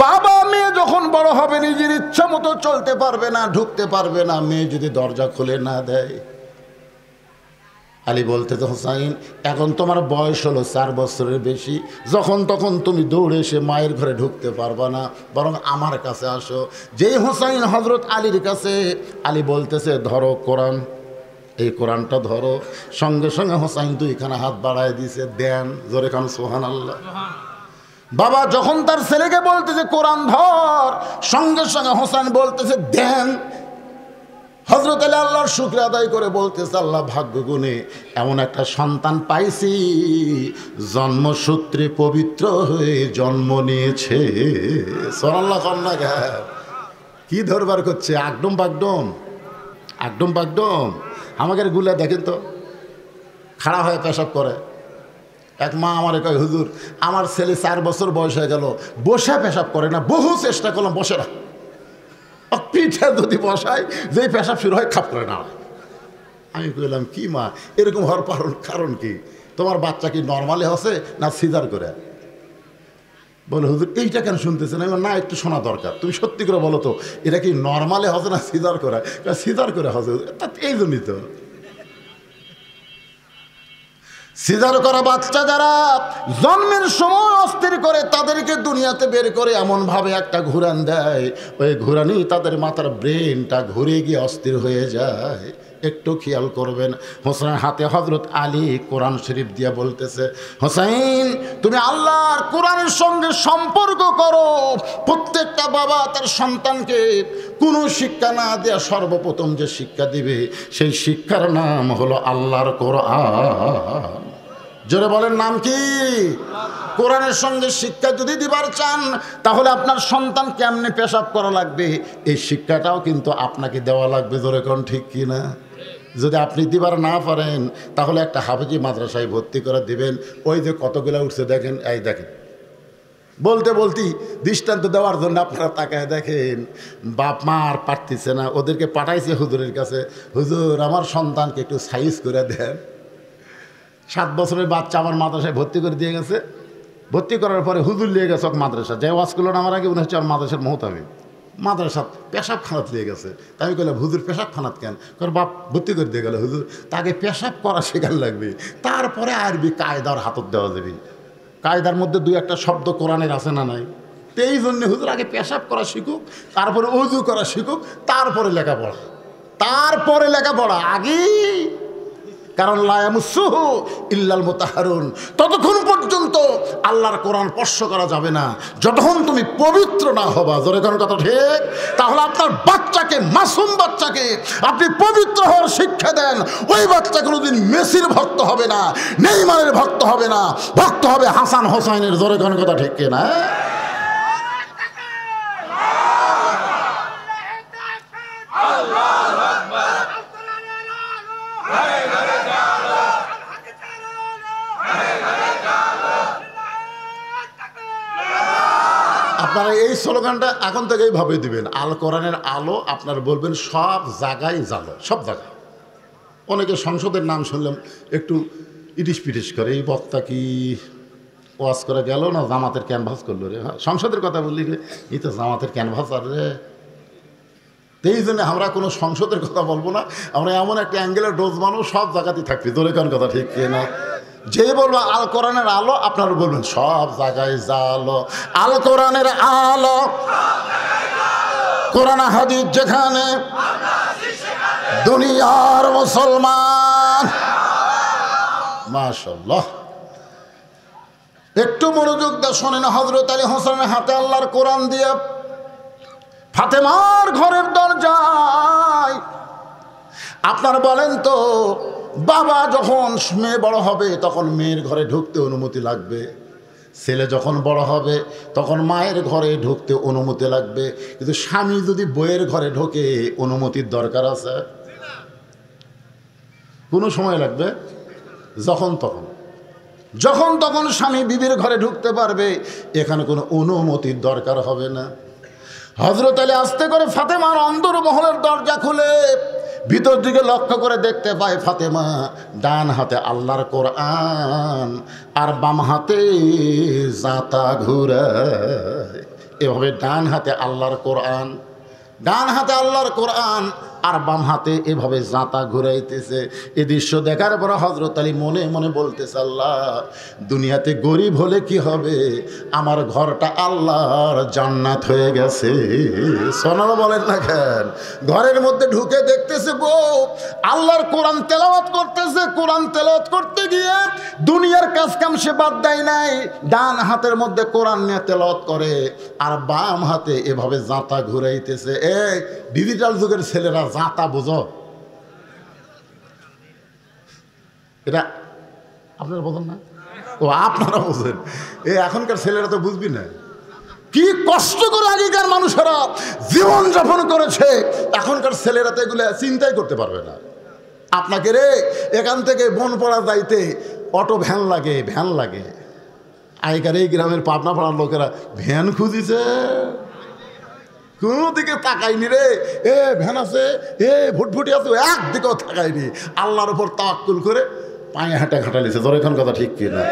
বাবা মেয়ে যখন বড় হবে নিজের ইচ্ছা মতো চলতে পারবে না, ঢুকতে পারবে না, মেয়ে যদি দরজা খুলে না দেয়। আলী বলতে তো, হোসাইন এখন তোমার বয়স হলো 4 বছরের বেশি, যখন তখন তুমি দৌড়ে এসে মায়ের ঘরে ঢুকতে পারবা না, বরং আমার কাছে আসো। যেই হোসাইন হজরত আলীর কাছে, আলী বলতেছে ধরো কোরআন, এই কোরআনটা ধরো। সঙ্গে সঙ্গে হোসাইন 2খানা হাত বাড়ায় দিয়েছে, দেন। জোরে কান সুবহানাল্লাহ। বাবা যখন তার ছেলেকে বলতেছে কোরআন ধর, সঙ্গে সঙ্গে হোসেন বলতেছে দেন। হযরত আলী আল্লাহর শুকর আদায় করে বলতেছে, আল্লাহ ভাগ্য গুণে এমন একটা সন্তান পাইছি জন্মসূত্রে পবিত্র হয়ে জন্ম নিয়েছে। সুবহানাল্লাহ। কন্যা কি ধরবার করছে, একদম বাগডম, একদম বাগডম। আমাকে গুলা দেখেন তো, খাড়া হয়ে পেশাব করে। এক মা আমার কয়, হুজুর আমার ছেলে 4 বছর বয়স হয়ে গেল, বসে পেশাব করে না, বহু চেষ্টা করলাম বসে না, পিঠে যদি বসায় যেই পেশাব শুরু হয় খাপ করে না। আমি বললাম, কি মা এরকম হওয়ার কারণ কি? তোমার বাচ্চা কি নর্মালি হচ্ছে না সিজার করে? বলে হুজুর এইটা কেন শুনতেছেন? আমি না, একটু শোনা দরকার, তুমি সত্যি করে বলো তো এটা কি নর্মালি হচ্ছে না সিজার করে? সিজার করে হচ্ছে। এই জন্যই তো সিজার করা বাচ্চা যারা জন্মের সময় অস্থির করে, তাদেরকে দুনিয়াতে বের করে এমনভাবে একটা ঘুরান দেয়, ওই ঘুরানি তাদের মাথার ব্রেনটা ঘুরে গিয়ে অস্থির হয়ে যায়। একটু খেয়াল করবেন। হোসেনের হাতে হযরত আলী কোরআন শরীফ দিয়া বলতেছে, হোসেন তুমি আল্লাহর কোরআনের সঙ্গে সম্পর্ক করো। প্রত্যেকটা বাবা তার সন্তানকে কোনো শিক্ষা না দেয়া সর্বপ্রথম যে শিক্ষা দিবে সেই শিক্ষার নাম হলো আল্লাহর কোরআন। জোরে বলেন নাম কি? কোরআনের সঙ্গে শিক্ষা যদি দিবার চান তাহলে আপনার সন্তান কেমনে পেশাব করা লাগবে এই শিক্ষাটাও কিন্তু আপনাকে দেওয়া লাগবে। জোরে কোন ঠিক কি না? যদি আপনি দিবার না পারেন তাহলে একটা হাফেজি মাদ্রাসায় ভর্তি করে দিবেন। ওই যে কতগুলো উঠছে দেখেন, এই দেখেন, বলতে বলতেই দৃষ্টান্ত দেওয়ার জন্য আপনারা তাকায় দেখেন। বাপ মা আর পারতেছে না, ওদেরকে পাঠাইছে হুজুরের কাছে, হুজুর আমার সন্তানকে একটু সাইজ করে দেন। 7 বছরের বাচ্চা আমার মাদ্রাসায় ভর্তি করে দিয়ে গেছে। ভর্তি করার পরে হুজুর নিয়ে গেছে মাদ্রাসা, যে ওয়াজ করলো না আমার আগে, উনি হচ্ছে আমার মাদ্রাসার মহতামি। মাদ্রাসা পেশাব খানাত নিয়ে গেছে। তাই আমি বললাম, হুজুর পেশাব খানাত কেন? কারণ বাপ ভর্তি করে দিয়ে গেল। হুজুর তাকে পেশাব করা শেখার লাগবে, তারপরে আরবি কায়দার হাতত দেওয়া যাবে। কায়দার মধ্যে 2-1টা শব্দ কোরআনের আছে না নাই? এই জন্য হুজুর আগে পেশাব করা শিখুক, তারপরে ওযু করা শিখুক, তারপরে লেখাপড়া, তারপরে লেখাপড়া আগে। কারণ লা ইয়ামাসসুহু ইল্লাল মুতাহহারুন, ততক্ষণ পর্যন্ত আল্লাহর কোরআন স্পর্শ করা যাবে না যতক্ষণ তুমি পবিত্র না হবা। জোরে কোন কথা ঠিক? তাহলে আপনার বাচ্চাকে, মাসুম বাচ্চাকে আপনি পবিত্র হওয়ার শিক্ষা দেন। ওই বাচ্চা কোনোদিন মেসির ভক্ত হবে না, নেইমারের ভক্ত হবে না, ভক্ত হবে হাসান হোসাইনের। জোরে কোন কথা ঠিক কি না? আপনারা এই স্লোগানটা এখন থেকেই ভাবে দিবেন, আল কোরআনের আলো। আপনার বলবেন সব জায়গায় জালো, সব জায়গায়। অনেকে সংসদের নাম শুনলাম একটু ইটিস পিটিস করে, এই বক্তা কি ওয়াজ করে গেল না জামাতের ক্যানভাস করলো রে? হ্যাঁ, সংসদের কথা বললি রে, এই তো জামাতের ক্যানভাস। আর রে এই জন্য আমরা কোনো সংসদের কথা বলবো না, আমরা এমন একটা অ্যাঙ্গেলের ডোজ বানো সব জায়গাতেই থাকবি। তোর কোন কথা ঠিক না? যে বলবো আল কোরআনের আলো, আপনারা বলবেন সব জায়গায় জালো। আল কোরআনের আলো, কোরআন হাদিস যেখানে, দুনিয়ার মুসলমান। মাশাআল্লাহ। একটু মনোযোগ দিয়ে শোনেন। হযরত আলী হোসেনের হাতে আল্লাহর কোরআন দিয়ে ফাতেমার ঘরের দরজায়। আপনার বলেন তো, বাবা যখন মেয়ে বড় হবে তখন মেয়ের ঘরে ঢুকতে অনুমতি লাগবে, ছেলে যখন বড় হবে তখন মায়ের ঘরে ঢুকতে অনুমতি লাগবে, কিন্তু স্বামী যদি বইয়ের ঘরে ঢোকে অনুমতির দরকার আছে? কোনো সময় লাগবে? যখন তখন স্বামী বিবির ঘরে ঢুকতে পারবে, এখানে কোনো অনুমতির দরকার হবে না। হযরত আলী আস্তে করে ফাতেমার অন্দরমহলের দরজা খুলে ভিতর দিকে লক্ষ্য করে দেখতে পায় ফাতেমা ডান হাতে আল্লাহর কোরআন আর বাম হাতে জাতা ঘুরায়। এভাবে ডান হাতে আল্লাহর কোরআন আর বাম হাতে এভাবে জাঁতা ঘুরাইতেছে। এ দৃশ্য দেখার পর হযরত আলী মনে মনে বলতেছে, আল্লাহ, দুনিয়াতে গরিব হলে কি হবে, আমার ঘরটা আল্লাহর জান্নাত হয়ে গেছে। সোনারা বলেন না কেন? ঘরের মধ্যে ঢুকে দেখতেছে বউ আল্লাহর কোরআন তেলাওয়াত করতেছে। কোরআন তেলাওয়াত করতে গিয়ে দুনিয়ার কাজ কাম সে বাদ দেয় নাই, ডান হাতের মধ্যে কোরআন নিয়ে তেলাওয়াত করে আর বাম হাতে এভাবে জাঁতা ঘুরাইতেছে। এই ডিজিটাল যুগের ছেলেরা জাঁতা বোঝো? এটা আপনারা বোঝেন না? ও আপনারা বোঝেন, এখনকার ছেলেরা তো বুঝবি না। কি কষ্ট করে আগেকার মানুষেরা জীবন যাপন করেছে, এখনকার ছেলেরা তো এগুলো চিন্তাই করতে পারবে না। আপনাকে রে এখান থেকে বনপাড়া যাইতে অটো ভ্যান লাগে। আগেকার এই গ্রামের পাবনা পাড়ার লোকেরা ভ্যান খুঁজিছে, কোনো দিকে তাকাইনি রে। ভ্যান আছে, ভুটভুটি আছে, একদিকেও তাকাইনি। আল্লাহর উপর তাওয়াক্কুল করে পায়ে হাঁটা খাটালিছে। তোর এখন কথা ঠিক কিনা?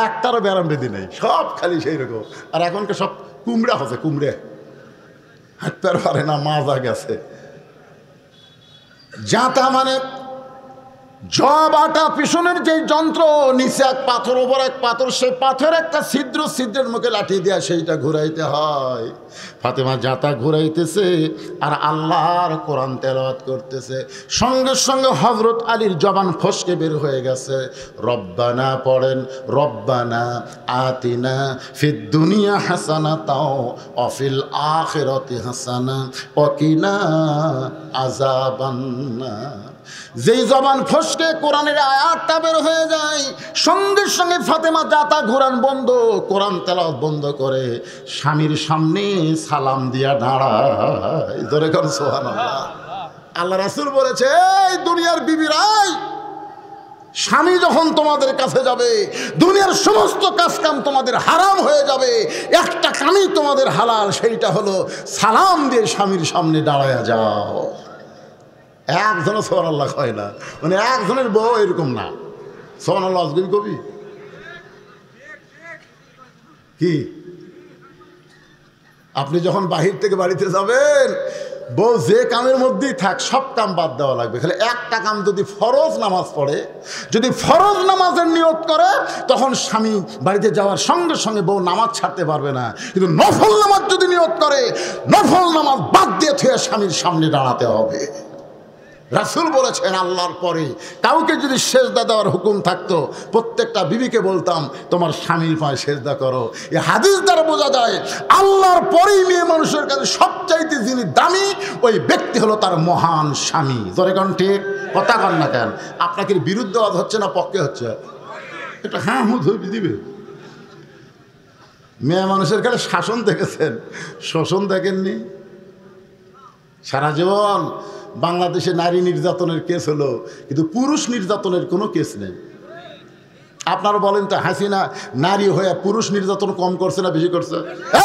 একটারও ব্যারামবেদি নেই, সব খালি সেই রকম। আর এখনকার সব কুমড়া হচ্ছে, কুমড়ে হাঁটতে পারে না, মাজা গেছে। জাঁতা মানে জব আটা পিছনের যে যন্ত্র, নিচে এক পাথর ওপর এক পাথর, সেই পাথর একটা ছিদ্রের মুখে লাঠি দেয়া সেইটা ঘুরাইতে হয়। ফাতেমা জাঁতা ঘুরাইতেছে আর আল্লাহর কোরআন তেলাওয়াত করতেছে। সঙ্গে সঙ্গে হযরত আলীর জবান ফসকে বের হয়ে গেছে। রব্বানা পড়েন, রব্বানা আতিনা ফিদ দুনিয়া হাসানাতাও ওয়া ফিল আখিরাতি হাসানা ওয়া কিনা আযাবান্নার। যেই জবান ফসকে কোরআনের আয়াতটা বের হয়ে যায়, সঙ্গে সঙ্গে ফাতেমা জাতা ঘোরান বন্ধ, কোরআন তেলাওয়াত বন্ধ করে স্বামীর সামনে সালাম দিয়া দাঁড়ায়। ধরে কর সুবহানাল্লাহ। আল্লাহ রাসূল বলেছে, এই দুনিয়ার বিবিরাই, স্বামী যখন তোমাদের কাছে যাবে দুনিয়ার সমস্ত কাজকাম তোমাদের হারাম হয়ে যাবে, একটা কামই তোমাদের হালাল, সেইটা হলো সালাম দিয়ে স্বামীর সামনে দাঁড়ায়া যাও। একজনও সুবহানাল্লাহ কয় না, মানে একজনের বউ এরকম না। সুবহানাল্লাহ আজগবি কবি কি? আপনি যখন বাহির থেকে বাড়িতে যাবেন, বউ যে কামের মধ্যেই থাক সব কাম বাদ দেওয়া লাগবে, খালি একটা কাম যদি ফরজ নামাজ পড়ে, যদি ফরজ নামাজের নিয়ত করে, তখন স্বামী বাড়িতে যাওয়ার সঙ্গে সঙ্গে বউ নামাজ ছাড়তে পারবে না। কিন্তু নফল নামাজ যদি নিয়ত করে, নফল নামাজ বাদ দিয়ে থুয়ে স্বামীর সামনে দাঁড়াতে হবে। রাসূল বলেছেন, আল্লাহর পরে কাউকে যদি সেজদা দেওয়ার হুকুম থাকতো, প্রত্যেকটা বিবিকে বলতাম তোমার স্বামীর পায়ে সেজদা করো। এই হাদিস দ্বারা বোঝা যায় আল্লাহর পরেই মেয়ে মানুষের কাছে সবচাইতে যিনি দামি, ওই ব্যক্তি হলো তার মহান স্বামী। জোরে কোন ঠিক? কথা কন না কেন? আপনাকে বিরুদ্ধে হচ্ছে না পক্ষে হচ্ছে? এটা হ্যাঁ ধরবি দিবে। মেয়ে মানুষের কাছে শাসন দেখেছেন, শোষণ দেখেননি? সারা জীবন বাংলাদেশে নারী নির্যাতনের কেস হলো, কিন্তু পুরুষ নির্যাতনের কোনো কেস নেই। আপনারা বলেন তো, হাসিনা নারী হয়ে পুরুষ নির্যাতন কম করছে না বেশি করছে?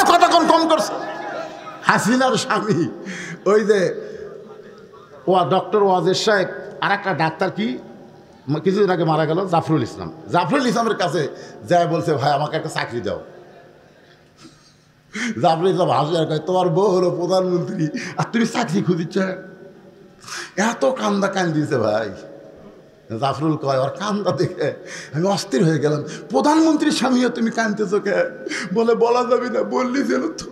কতক্ষণ কম করছে? হাসিনার স্বামী ওই যে ডক্টর ওয়াজের সাহেব, আর একটা ডাক্তার কি কিছুদিন আগে মারা গেল, জাফরুল ইসলামের কাছে যায় বলছে, ভাই আমাকে একটা চাকরি দাও। জাফরুল ইসলাম হাসিনার কয়, তোমার বউ হলো প্রধানমন্ত্রী আর তুমি চাকরি খুঁজিচ্ছ? এত কান্দা দিয়েছে ভাই। জাফরুল কয়, ওর কান্দা দেখে আমি অস্থির হয়ে গেলাম। প্রধানমন্ত্রীর স্বামীও তুমি কাঁদতেছো কে? বলে বলা যাবে না, বললি যেন তো।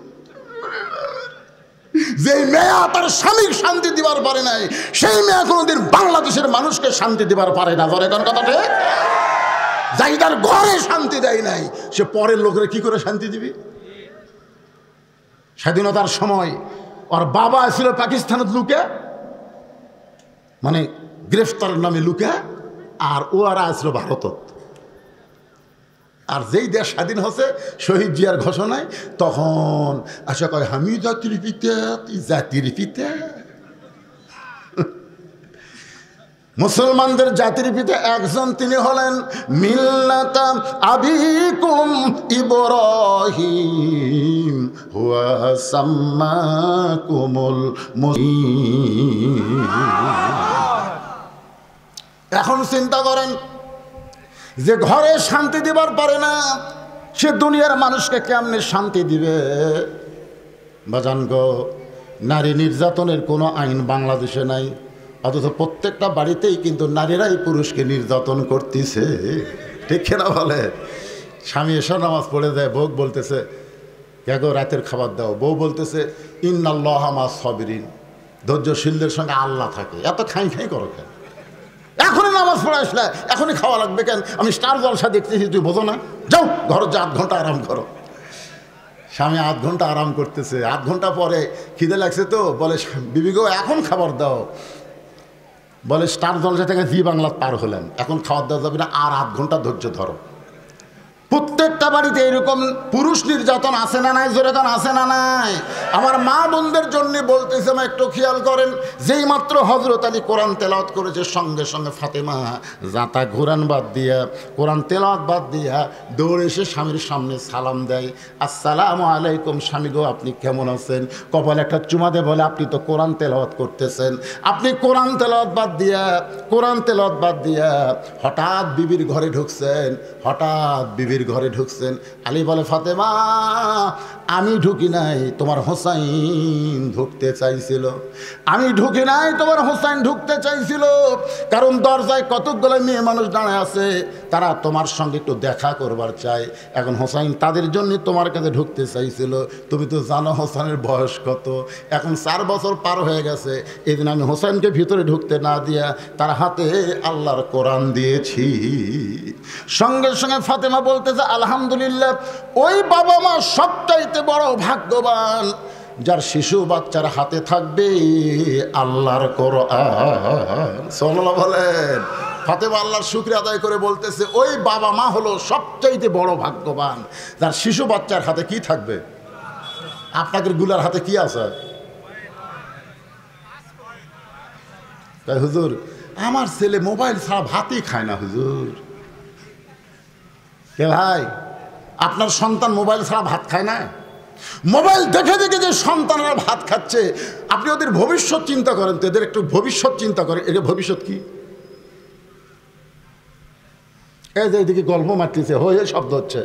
যে মেয়ে তার স্বামীকে শান্তি দিবার পারে নাই, সেই মেয়ে কোনোদিন বাংলাদেশের মানুষকে শান্তি দিবার পারে না। ধরে কোন কথাটা? যাইদার ঘরে শান্তি দেয় নাই, সে পরের লোকের কি করে শান্তি দিবি? স্বাধীনতার সময় ওর বাবা ছিল পাকিস্তানের লুকে, মানে গ্রেফতারের নামে লুকে, আর ও আর আসল ভারতত। আর যেই দেশ স্বাধীন হচ্ছে শহীদ জিয়ার ঘোষণায়, তখন আশা কয় আমি জাতির পিতা, তুই জাতির পিতা। মুসলমানদের জাতির পিতা একজন, তিনি হলেন মিল্লাতা আবিকুম ইব্রাহিম হুয়া সাম্মাকুমুল মুসলিমিন। এখন চিন্তা করেন, যে ঘরে শান্তি দিবার পারে না, সে দুনিয়ার মানুষকে কেমনে শান্তি দিবে? বাজান গো, নারী নির্যাতনের কোনো আইন বাংলাদেশে নাই, অথচ প্রত্যেকটা বাড়িতেই কিন্তু নারীরাই পুরুষকে নির্যাতন করতেছে। ঠিক না বলে? স্বামী এসে নামাজ পড়ে যায়, বউ বলতেছে কে গো রাতের খাবার দাও, বউ বলতেছে ইন্নাল্লাহ মা সাবিরিন, ধৈর্যশীলদের সঙ্গে আল্লাহ থাকে। এত খাই খাই করো কেন? এখনই নামাজ পড়ে আসলে এখনই খাওয়া লাগবে কেন? আমি স্টার জলসা দেখতেছি, তুই বোঝো না? যাও ঘরে যা, 8 ঘন্টা আরাম করো। স্বামী 8 ঘন্টা আরাম করতেছে, 8 ঘন্টা পরে খিদে লাগছে তো বলে বিবি গো এখন খাবার দাও। বলে স্টার জলসা থেকে জি বাংলা পার হলেন, এখন খাবার দেওয়া যাবে না, আর 8 ঘন্টা ধৈর্য ধরো। প্রত্যেকটা বাড়িতে এরকম পুরুষ নির্যাতন আছে না নাই? জোরে গান আছে না নাই? আমার মা বোনদের জন্য বলতেছে, আমি একটু খেয়াল করেন, যেই মাত্র হযরত আলী কোরআন তেলাওয়াত করেছে, সঙ্গে সঙ্গে ফাতেমা জাতা ঘুরান বাদ দিয়া, কোরআন তেলাওয়াত বাদ দিয়া দৌড়ে এসে স্বামীর সামনে সালাম দেয়, আসসালামু আলাইকুম স্বামী গো, আপনি কেমন আছেন? কপালে একটা চুমা দেয়, বলে আপনি তো কোরআন তেলাওয়াত করতেছেন। আপনি কোরআন তেলাওয়াত বাদ দিয়া, কোরআন তেলাওয়াত বাদ দিয়া হঠাৎ বিবির ঘরে ঢুকছেন, হঠাৎ বিবির ঘরে ঢুকছেন। আলী বলে ফাতেমা আমি ঢুকি নাই, তোমার হোসাইন ঢুকতে চাইছিল। আমি ঢুকি নাই, তোমার হোসাইন ঢুকতে চাইছিল, কারণ দরজায় কতকগুলো মেয়ে মানুষ দাঁড়ায় আছে, তারা তোমার সঙ্গে একটু দেখা করবার চায়। এখন হোসাইন তাদের জন্য তোমার কাছে ঢুকতে চাইছিল। তুমি তো জানো হোসাইনের বয়স কত, এখন 4 বছর পার হয়ে গেছে। এই দিন আমি হোসাইনকে ভিতরে ঢুকতে না দিয়া তার হাতে আল্লাহর কোরআন দিয়েছি। সঙ্গে সঙ্গে ফাতেমা বলতেছে আলহামদুলিল্লাহ, ওই বাবা মা সবচাইতে বড় ভাগ্যবান যার শিশু বাচ্চার হাতে থাকবে আল্লাহর কোরআন। সাল্লাল্লাহু বলেন। ফাতেমা আল্লাহর শুকরিয়া আদায় করে বলতেছে, ওই বাবা মা হলো সবচাইতে বড় ভাগ্যবান যার শিশু বাচ্চার হাতে কি থাকবে? আপনাদের গুলার হাতে কি আছে? হুজুর আমার ছেলে মোবাইল ছাড়া ভাতই খায় না। হুজুর কে ভাই, আপনার সন্তান মোবাইল ছাড়া ভাত খায় না? মোবাইল দেখে দেখে যে সন্তানরা ভাত খাচ্ছে, আপনি ওদের ভবিষ্যৎ চিন্তা করেন তো, এদের একটু ভবিষ্যৎ চিন্তা করেন। এদের ভবিষ্যৎ কি? এই যে এদিকে গল্প মারতেছে, হয়ে শব্দ হচ্ছে,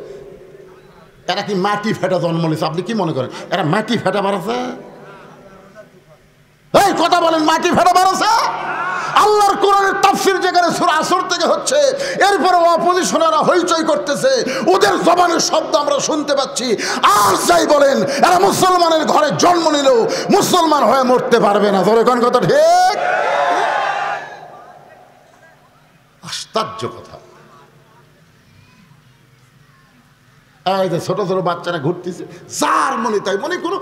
এরা কি মাটি ফেটা জন্ম নিয়েছে? আপনি কি মনে করেন এরা মাটি ফেটা বাড়াছে? এই কথা বলেন, মাটি ফেটা বাড়াছে? আল্লাহর কোরআনের তাফসীর যেখানে সূরা আসর থেকে হচ্ছে, এরপরে অপোজিশনাররা হইচই করতেছে, ওদের জবানের শব্দ আমরা শুনতে পাচ্ছি। আর যাই বলেন, এরা মুসলমানের ঘরে জন্ম নিলেও মুসলমান হয়ে মরতে পারবে না। ধরে কোন কথা ঠিক? আশ্চর্য কথা। এই যে ছোট ছোট বাচ্চারা ঘুরতেছে, যার মনে তাই মনে করো,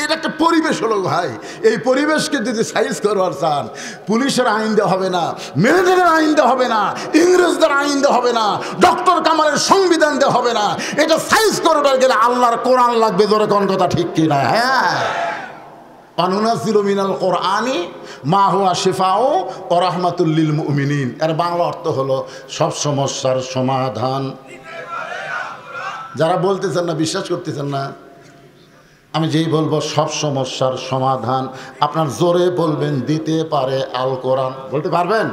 এর একটা পরিবেশ হলো ভাই। এই পরিবেশকে যদি সাইজ করবার চান, পুলিশের আইন দেওয়া হবে না, মিলিটারির আইন দেওয়া হবে না, ইংরেজদের আইন দেওয়া হবে না, ডক্টর কামালের সংবিধান দেওয়া হবে না। এটা সাইজ করবার গেলে আল্লাহর কোরআন লাগবে। ধরে কোন কথা ঠিক কিনা? হ্যাঁ, অনুনাজ্জিলু মিনাল কোরআনি মা হুয়া শিফাউ ওয়া রাহমাতুল লিল মুমিনিন। এর বাংলা অর্থ হলো সব সমস্যার সমাধান। যারা বলতেছেন না, বিশ্বাস করতেছেন না, আমি যেই বলবো সব সমস্যার সমাধান, আপনার জোরে বলবেন দিতে পারে আল কোরআন। বলতে পারবেন?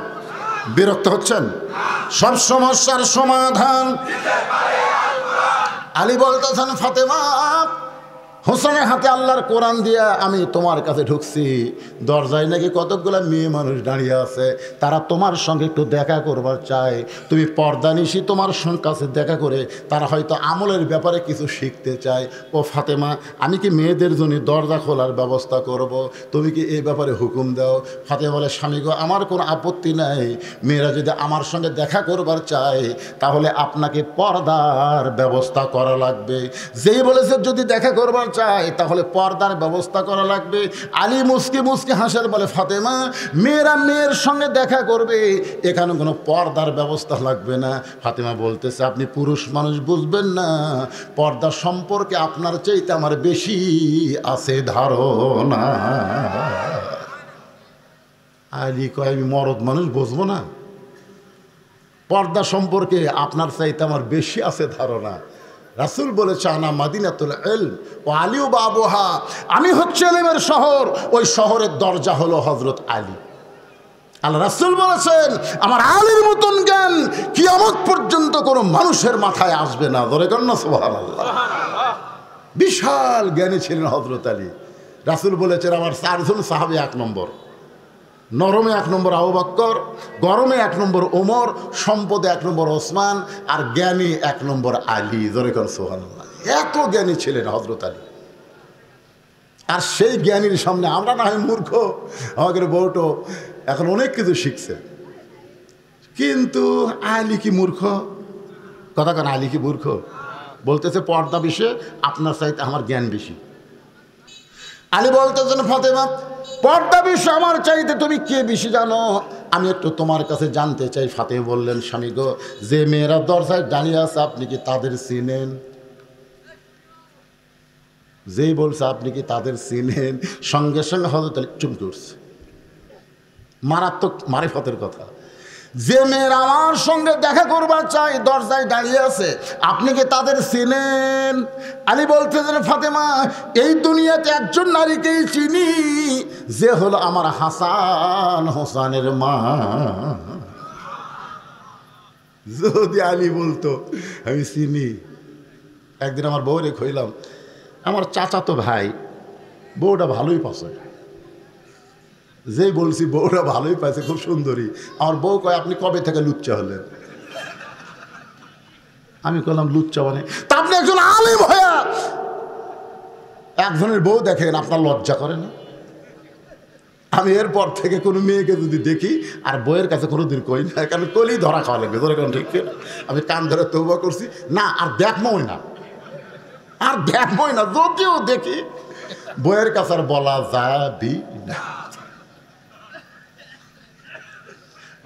বিরক্ত হচ্ছেন? সব সমস্যার সমাধান আলী বলতেছেন ফাতেমা হোসেনের হাতে আল্লাহর কোরআন দিয়া আমি তোমার কাছে ঢুকছি, দরজায় নাকি কতকগুলা মেয়ে মানুষ দাঁড়িয়ে আছে, তারা তোমার সঙ্গে একটু দেখা করবার চায়। তুমি পর্দা নিশি তোমার কাছে দেখা করে তারা হয়তো আমলের ব্যাপারে কিছু শিখতে চায়। ও ফাতেমা, আমি কি মেয়েদের জন্য দরজা খোলার ব্যবস্থা করব? তুমি কি এই ব্যাপারে হুকুম দাও। ফাতেমা বলে, স্বামী গো, আমার কোনো আপত্তি নাই। মেয়েরা যদি আমার সঙ্গে দেখা করবার চায় তাহলে আপনাকে পর্দার ব্যবস্থা করা লাগবে। যেই বলেছে যদি দেখা করবার চায় তাহলে পর্দার ব্যবস্থা করা লাগবে। আলী মুস্কি মুস্কি হাসের বলে, ফাতেমা, মেয়েরা মেয়ের সঙ্গে দেখা করবে, এখানে কোনো পর্দার ব্যবস্থা লাগবে না। ফাতেমা বলতেছে, আপনি পুরুষ মানুষ, বুঝবেন না, পর্দা সম্পর্কে আপনার চাইতে আমার বেশি আছে ধারণা। আলী কয়, আমি মরদ মানুষ, বুঝবো না? পর্দা সম্পর্কে আপনার চাইতে আমার বেশি আছে ধারণা। রাসূল বলেছে, আনা মাদিনাতুল ইলম ও আলী বাবুহা, আমি হচ্ছে ইলমের শহর, ওই শহরের দরজা হলো হযরত আলী। আল্লাহ রাসূল বলেছেন, আমার আলীর মতন জ্ঞান কিয়ামত পর্যন্ত কোনো মানুষের মাথায় আসবে না। ধরে কন্যা সুবহানাল্লাহ। বিশাল জ্ঞানী ছিলেন হযরত আলী। রাসূল বলেছেন, আমার 4 জন সাহাবী 1 নম্বর, নরমে 1 নম্বর আবু বকর, গরমে 1 নম্বর ওমর, সম্পদে 1 নম্বর ওসমান, আর জ্ঞানী 1 নম্বর আলী। জোরে কর সুবহানাল্লাহ। এত জ্ঞানী ছিলেন হযরত আলী। আর সেই জ্ঞানীর সামনে আমরা না হয় মূর্খ, আমাদের বউটো এখন অনেক কিছু শিখছে, কিন্তু আলী কি মূর্খ? কথা কেন, আলী কি মূর্খ? বলতেছে, পর্দা বিষয়ে আপনার চাইতে আমার জ্ঞান বেশি। আলী বলতেছেন, ফাতেমা, পর্দা বিষয় আমার চাইতে তুমি কে বেশি জানো? আমি একটু তোমার কাছে জানতে চাই। ফাতেমা বললেন, স্বামী গো, যে মেয়েরা দরজায় দাঁড়িয়ে আছে আপনি কি তাদের চিনেন? যেই বলছে আপনি কি তাদের চিনেন, সঙ্গে সঙ্গে হযরত আলী চুমকে উঠছে। মারাত্মক মারিফতের কথা। যে মেয়েরা আমার সঙ্গে দেখা করবার চাই দরজায় দাঁড়িয়ে আছে, আপনি কি তাদের চিনেন? আলী বলতেছেন, ফাতেমা, এই দুনিয়াতে একজন নারীকেই চিনি, যে হলো আমার হাসান হোসেনের মা। যদি আলী বলতো আমি চিনি। একদিন আমার বউরে কইলাম, আমার চাচাতো ভাই বউটা ভালোই পাচ্ছে। যেই বলছি বউটা ভালোই পাইছে, খুব সুন্দরী। আমার বউ কয়, আপনি কবে থেকে লুচ্চা হলেন? আমি বললাম, লুচ্চা মানে? তা আপনি একজন আলেম হইয়া একজনের বউ দেখেন, আপনার লজ্জা করে না? আমি এরপর থেকে কোনো মেয়েকে যদি দেখি আর বউয়ের কাছে কোনোদিন কই না, কারণ কলি ধরা খাওয়া লাগবে। ধরে কারণ ঠিক আমি কান ধরে তওবা করছি না, আর দেখবই না, আর দেখবই না। যদিও দেখি বউয়ের কাছে আর বলা যাবি না।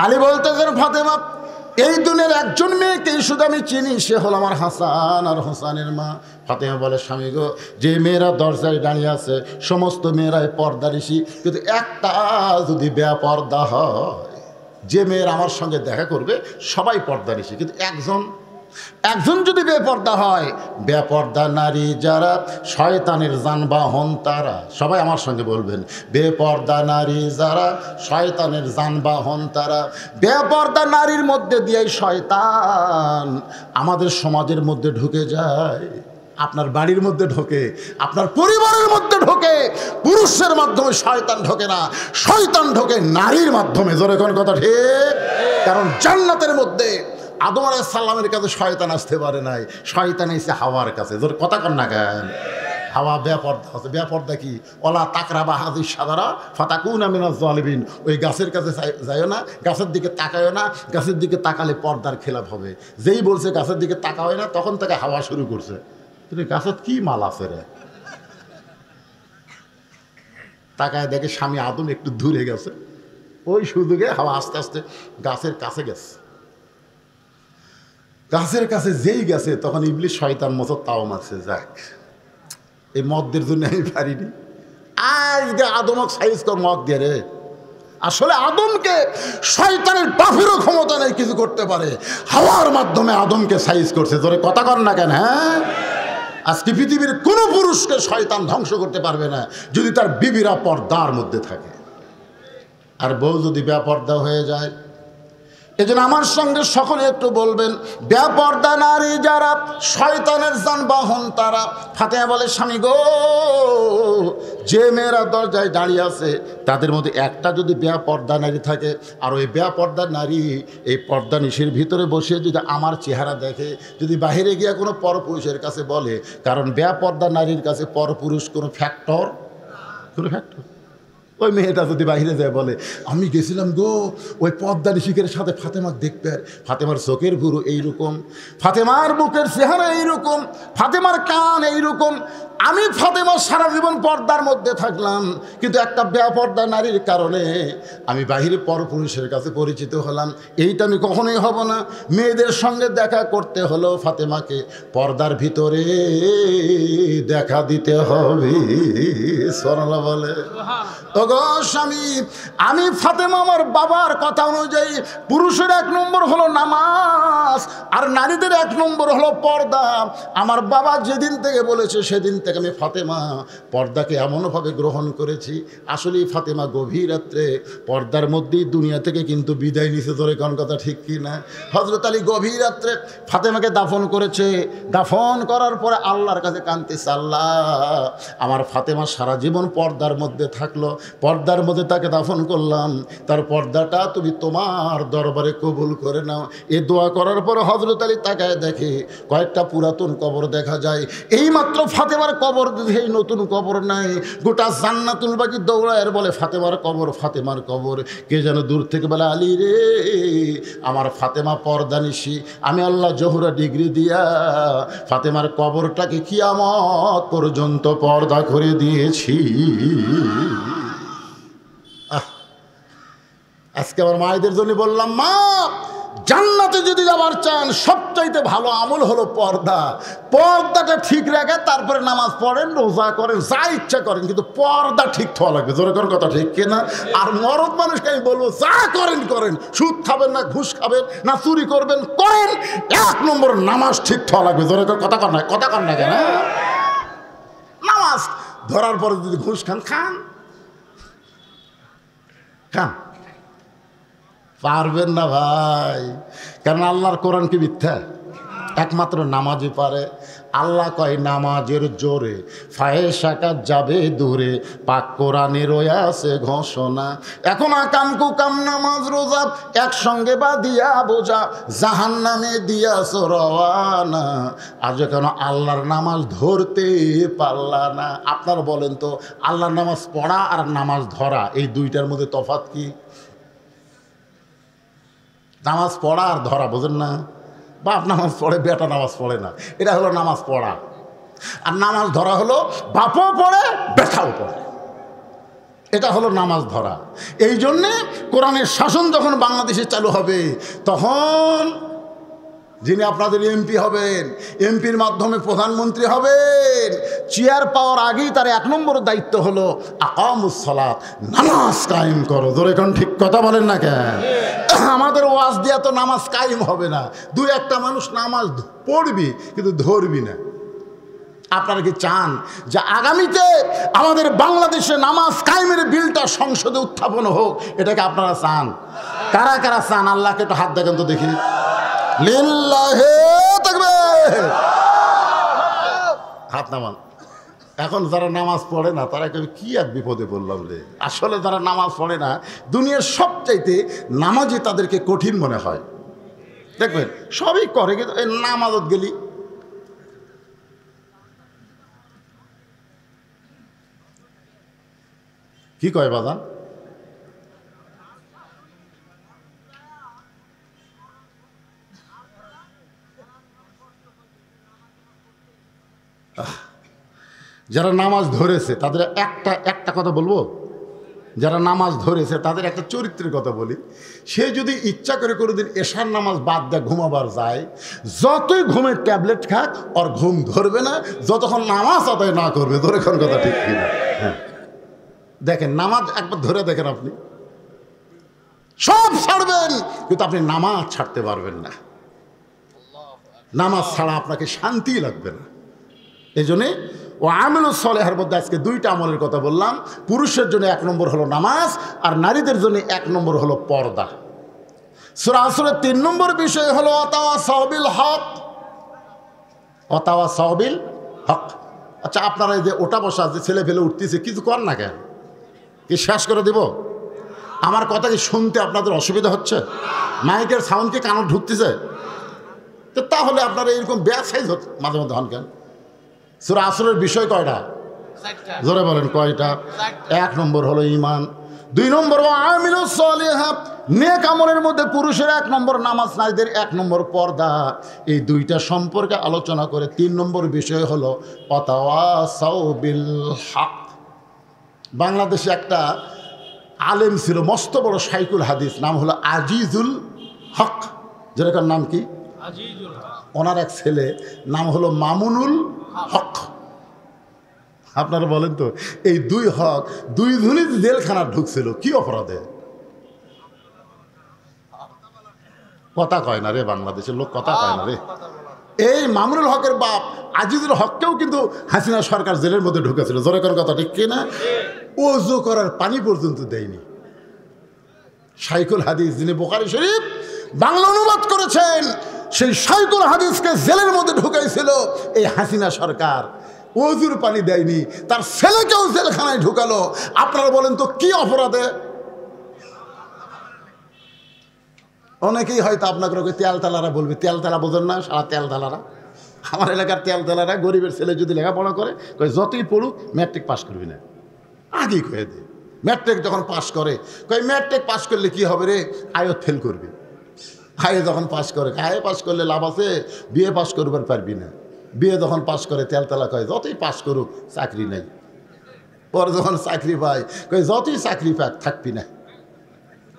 আলী বলতেছেন, ফাতেমা, এই দুনিয়ার একজন মেয়েকেই শুধু আমি চিনি, সে হল আমার হাসান আর হোসেনের মা। ফাতেমা বলে, স্বামী গো, যে মেয়েরা দরজায় দাঁড়িয়ে আছে সমস্ত মেয়েরাই পর্দানিশী, কিন্তু একটা যদি বেপর্দা হয়, যে মেয়েরা আমার সঙ্গে দেখা করবে সবাই পর্দানিশী, কিন্তু একজন যদি বেপর্দা হয়, বেপর্দা নারী যারা শয়তানের যানবাহন তারা। সবাই আমার সঙ্গে বলবেন, বেপর্দা নারী যারা শয়তানের যানবাহন তারা। বেপর্দা নারীর মধ্যে দিয়ে শয়তান আমাদের সমাজের মধ্যে ঢুকে যায়, আপনার বাড়ির মধ্যে ঢোকে, আপনার পরিবারের মধ্যে ঢোকে। পুরুষের মাধ্যমে শয়তান ঢোকে না, শয়তান ঢোকে নারীর মাধ্যমে। জোরে কোন কথা ঠিক? কারণ জান্নাতের মধ্যে আদম আলাইহিস সালামের কাছে শয়তান আসতে পারে নাই, শয়তান এসে হাওয়ার কাছে। জোরে কথা কন না কেন? হাওয়া বেপর্দা আছে। বেপর্দা কি? ওলা তাকরাবা হাযিস শাজারা ফাতাকুনা মিনাজ জালিমিন। ওই গাছের কাছে যাইও না, গাছের দিকে তাকায়ও না, গাছের দিকে তাকালে পর্দার খেলাপ হবে। যেই বলছে গাছের দিকে তাকা হয় না, তখন থেকে হাওয়া শুরু করছে, তুমি গাছত কি মাল আছে রে? তাকায় দেখে স্বামী আদম একটু দূরে গেছে, ওই সুযোগে হাওয়া আস্তে আস্তে গাছের কাছে গেছে। গাছের কাছে যেই গেছে তখন ইবলিস শয়তান মতো তাও মারছে, যাক এই মদদের জন্য আমি পারিনি, আজকে আদমক সাইজ কর মদ দিয়ে রে। আসলে আদমকে শয়তানের বাপেরও ক্ষমতা নেই কিছু করতে পারে, হাওয়ার মাধ্যমে আদমকে সাইজ করছে। জোরে কথা কর না কেন? হ্যাঁ, আজকে পৃথিবীর কোনো পুরুষকে শয়তান ধ্বংস করতে পারবে না যদি তার বিবিরা পর্দার মধ্যে থাকে। আর বউ যদি বেপর্দা হয়ে যায়, এজন্য আমার সঙ্গে সকলে একটু বলবেন, বেপরদা নারী যারা শয়তানের যানবাহন তারা। ফাতেমা বলে, স্বামী গো, যে মেয়েরা দরজায় দাঁড়িয়ে আছে তাদের মধ্যে একটা যদি বেপরদা নারী থাকে, আর ওই বেপরদা নারী এই পর্দা নিশির ভিতরে বসে যদি আমার চেহারা দেখে, যদি বাহিরে গিয়ে কোনো পরপুরুষের কাছে বলে, কারণ বেপরদা নারীর কাছে পরপুরুষ কোনো ফ্যাক্টর। ওই মেয়েটা যদি বাইরে যায় বলে, আমি গেছিলাম গো ওই পর্দা নিশিকের সাথে ফাতেমার দেখতে, ফাতেমার চোখের ভুরু এইরকম, ফাতেমার বুকের চেহারা এইরকম, ফাতেমার কান এইরকম, আমি ফাতেমা সারা জীবন পর্দার মধ্যে থাকলাম, কিন্তু একটা বেপর্দা নারীর কারণে আমি বাহিরে পরপুরুষের কাছে পরিচিত হলাম। এইটা আমি কখনোই হব না। মেয়েদের সঙ্গে দেখা করতে হলো ফাতেমাকে পর্দার ভিতরে দেখা দিতে হবে। সুবহানাল্লাহ বলে। ওগো স্বামী, আমি ফাতেমা আমার বাবার কথা অনুযায়ী পুরুষের 1 নম্বর হলো নামাজ, আর নারীদের 1 নম্বর হলো পর্দা। আমার বাবা যেদিন থেকে বলেছে সেদিন থেকে আমি ফাতেমা পর্দাকে এমনভাবে গ্রহণ করেছি। আসলেই ফাতেমা গভীর রাত্রে পর্দার মধ্যেই দুনিয়া থেকে কিন্তু বিদায় নিছে। ধরে কোন কথা ঠিক কি না? হযরত আলী গভীর রাত্রে ফাতেমাকে দাফন করেছে। দাফন করার পরে আল্লাহর কাছে কাঁদতেছে, আল্লাহ আমার ফাতেমা সারা জীবন পর্দার মধ্যে থাকলো, পর্দার মধ্যে তাকে দাফন করলাম, তার পর্দাটা তুমি তোমার দরবারে কবুল করে নাও। এ দোয়া করার পর হযরত আলী তাকায় দেখে কয়েকটা পুরাতন কবর দেখা যায়। এইমাত্র ফাতেমার কবর দেখে নতুন কবর নাই, গোটা জান্নাতুল বাকি দৌড়ায় বলে ফাতেমার কবর, ফাতেমার কবর। কে যেন দূর থেকে বলে, আলী রে, আমার ফাতেমা পর্দানিশি, আমি আল্লাহ জোহরা ডিগ্রি দিয়া ফাতেমার কবরটাকে কিয়ামত পর্যন্ত পর্দা করে দিয়েছি। আজকে আমার মায়েদের জন্য বললাম, মা জান্নাতে যদি যাবার চান সবচাইতে ভালো আমল হলো পর্দা। পর্দাটা ঠিক রাখে, তারপরে নামাজ পড়েন, রোজা করেন, যা ইচ্ছা করেন, কিন্তু পর্দা ঠিক থাকা লাগবে। জোরে কোন কথা ঠিক কিনা? আর মরদ মানুষকে আমি বলবো, যা করেন করেন, সুদ খাবেন না, ঘুষ খাবেন না, চুরি করবেন করেন, 1 নম্বর নামাজ ঠিক থাকা লাগবে। জোরে কথা কর না, কথা কর না কেন? নামাজ ধরার পরে যদি ঘুষ খান, খান খান, পারবেন না ভাই। কারণ আল্লাহর কোরআন কি মিথ্যা? একমাত্র নামাজই পারে। আল্লাহ কয়, নামাজের জোরে ফায়েশাকা যাবে দূরে, পাক কোরআনে রয়ে আছে ঘোষণা। এখন আকাম কুকাম নামাজ রোজা একসঙ্গে বা দিয়া বোঝা, জাহান্নামে দিয়াছ রওয়ানা। আজ কেন আল্লাহর নামাজ ধরতে পারলা না? আপনারা বলেন তো, আল্লাহর নামাজ পড়া আর নামাজ ধরা এই দুইটার মধ্যে তফাৎ কি? নামাজ পড়া আর ধরা বোঝেন না? বাপ নামাজ পড়ে, বেটা নামাজ পড়ে না, এটা হলো নামাজ পড়া। আর নামাজ ধরা হলো বাপও পড়ে, বেটাও পড়ে, এটা হলো নামাজ ধরা। এই জন্যে কোরআনের শাসন যখন বাংলাদেশে চালু হবে, তখন যিনি আপনাদের এমপি হবেন, এমপির মাধ্যমে প্রধানমন্ত্রী হবেন, চেয়ার পাওয়ার আগেই তার 1 নম্বর দায়িত্ব হলো আকামুস সালাত, নামাজ কায়েম করো। ধরে কোন ঠিক কথা বলেন না কেন? আমাদের ওয়াজ দিয়া তো নামাজ কায়েম হবে না। 2-1টা মানুষ নামাজ পড়বি কিন্তু ধরবি না। আপনারা কি চান যে আগামীতে আমাদের বাংলাদেশে নামাজ কায়েমের বিলটা সংসদে উত্থাপন হোক? এটাকে আপনারা চান? কারা কারা চান? আল্লাহকে একটু হাত দেখেন তো দেখি। লিল্লাহে তাকবীর, হাত নামান। এখন যারা নামাজ পড়ে না তারা কি এক বিপদে পড়লাম রে। আসলে যারা নামাজ পড়ে না, দুনিয়ার সবচাইতে নামাজই তাদেরকে কঠিন মনে হয়। দেখবেন সবই করে, কিন্তু এই নামাজত গেলি কি কয় বাজান? যারা নামাজ ধরেছে তাদের একটা কথা বলবো, যারা নামাজ ধরেছে তাদের একটা চরিত্রের কথা বলি। সে যদি ইচ্ছা করে কোনোদিন এশার নামাজ বাদ দেয়, ঘুমাবার যায়, যতই ঘুমের ট্যাবলেট খাক ওর ঘুম ধরবে না যতক্ষণ নামাজ আদায় না করবে। ধরে কোন কথা ঠিক কিনা? হ্যাঁ, দেখেন নামাজ একবার ধরে দেখেন, আপনি সব ছাড়বেন কিন্তু আপনি নামাজ ছাড়তে পারবেন না। নামাজ ছাড়া আপনাকে শান্তি লাগবে না। এই জন্যে ও আমিলুস সলেহার মধ্যে আজকে 2টা আমলের কথা বললাম। পুরুষের জন্য 1 নম্বর হলো নামাজ, আর নারীদের জন্য 1 নম্বর হলো পর্দা। সূরা আসরের 3 নম্বর বিষয় হলো ওয়াতাওয়াসাউ বিল হক। ওয়াতাওয়াসাউ বিল হক। আচ্ছা, আপনারা এই যে ওটা বসা যে ছেলে ফেলে উঠতেছে, কিছু কর না কেন? কি শেষ করে দেব? আমার কথা কি শুনতে আপনাদের অসুবিধা হচ্ছে? মাইকের সাউন্ড কি কানে ঢুকতেছে? তো তাহলে আপনারা এরকম ব্যাসাইজ মাঝে মধ্যে হন কেন? সূরা আসরের বিষয় কয়টা? জোরে বলেন কয়টা? 1 নম্বর হলো ঈমান, 2 নম্বর আমিলুস সালিহাত, নেক আমলের মধ্যে পুরুষের 1 নম্বর নামাজ, নারীদের 1 নম্বর পর্দা। এই দুইটা সম্পর্কে আলোচনা করে 3 নম্বর বিষয় হলো ওয়াতাওয়াসাউ বিল হক। বাংলাদেশে একটা আলেম ছিল, মস্ত বড় শাইখুল হাদিস, নাম হলো আজিজুল হক। যেরকম নাম কি? ওনার এক ছেলে নাম হলো মামুনুল হক। আপনারা বলেন তো, এই 2 হক 2 জনই জেলখানা ঢুকছিল কি অপরাধে? কথা কয় না রে, বাংলাদেশের লোক কথা কয় না রে। এই মামুনুল হকের বাপ আজিজুল হককেও কিন্তু হাসিনা সরকার জেলের মধ্যে ঢুকেছিল। জোরে কোন কথা ঠিক কিনা? ওযু করার পানি পর্যন্ত দেয়নি। শাইখুল হাদিস, যিনি বুখারী শরীফ বাংলা অনুবাদ করেছেন, সেই শাইখুল হাদিসকে জেলের মধ্যে ঢুকাইছিল এই হাসিনা সরকার। ওযুর পানি দেয়নি, তার ছেলেকেও জেলখানায় ঢুকালো। আপনারা বলেন তো কি অপরাধে? অনেকেই হয়তো আপনাকে তেলতালারা বলবে, তেলতালা বোঝেন না? সারা তেলতালারা, আমার এলাকার তেলতালারা গরিবের ছেলে যদি লেখাপড়া করে, যতই পড়ুক ম্যাট্রিক পাস করবি না, আগেই কয়ে দে। ম্যাট্রিক যখন পাস করে, ম্যাট্রিক পাস করলে কি হবে রে? আয়ত ফেল করবি। আয়ে যখন পাস করে, আয়ে পাস করলে লাভ আছে, বিএ পাস করবার পারবি না। বিএ যখন পাস করে তেলতালা কয় যতই পাস করুক চাকরি নাই। পরে যখন চাকরি পায় যতই চাকরি পাক থাকবি না।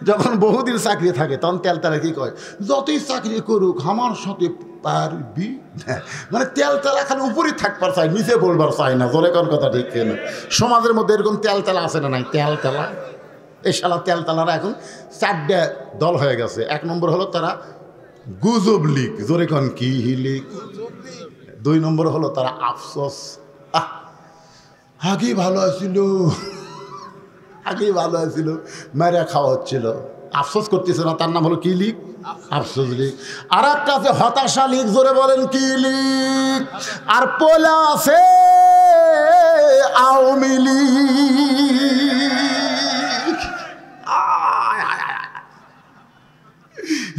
যখন বহুদিন চাকরি থাকে তখন তেলতালা কি কয়? যতই চাকরি করুক আমার সাথে পারবি না। মানে তেলতালা খালি উপরেই থাকবার চাই, নিচে বলবার চাই না। জোরে কোন কথা ঠিক কেন? সমাজের মধ্যে এরকম তেলতালা আছে না নাই? তেলতালা, এই শালা তেলতালারা এখন 4টা দল হয়ে গেছে। 1 নম্বর হলো তারা গুজব লীগ। জোরে কোন কি লীগ? 2 নম্বর হলো তারা আফসোস, আগেই ভালো আছিল, আগেই ভালো আছিল, মেরে খাওয়া হচ্ছিল, আফসোস করতেছে না, তার নাম হলো কি লীগ? আফসোস লীগ। আর একটা আছে হতাশা লীগ। জোরে বলেন কি লীগ? আর পোলা আছে আওয়ামী লীগ।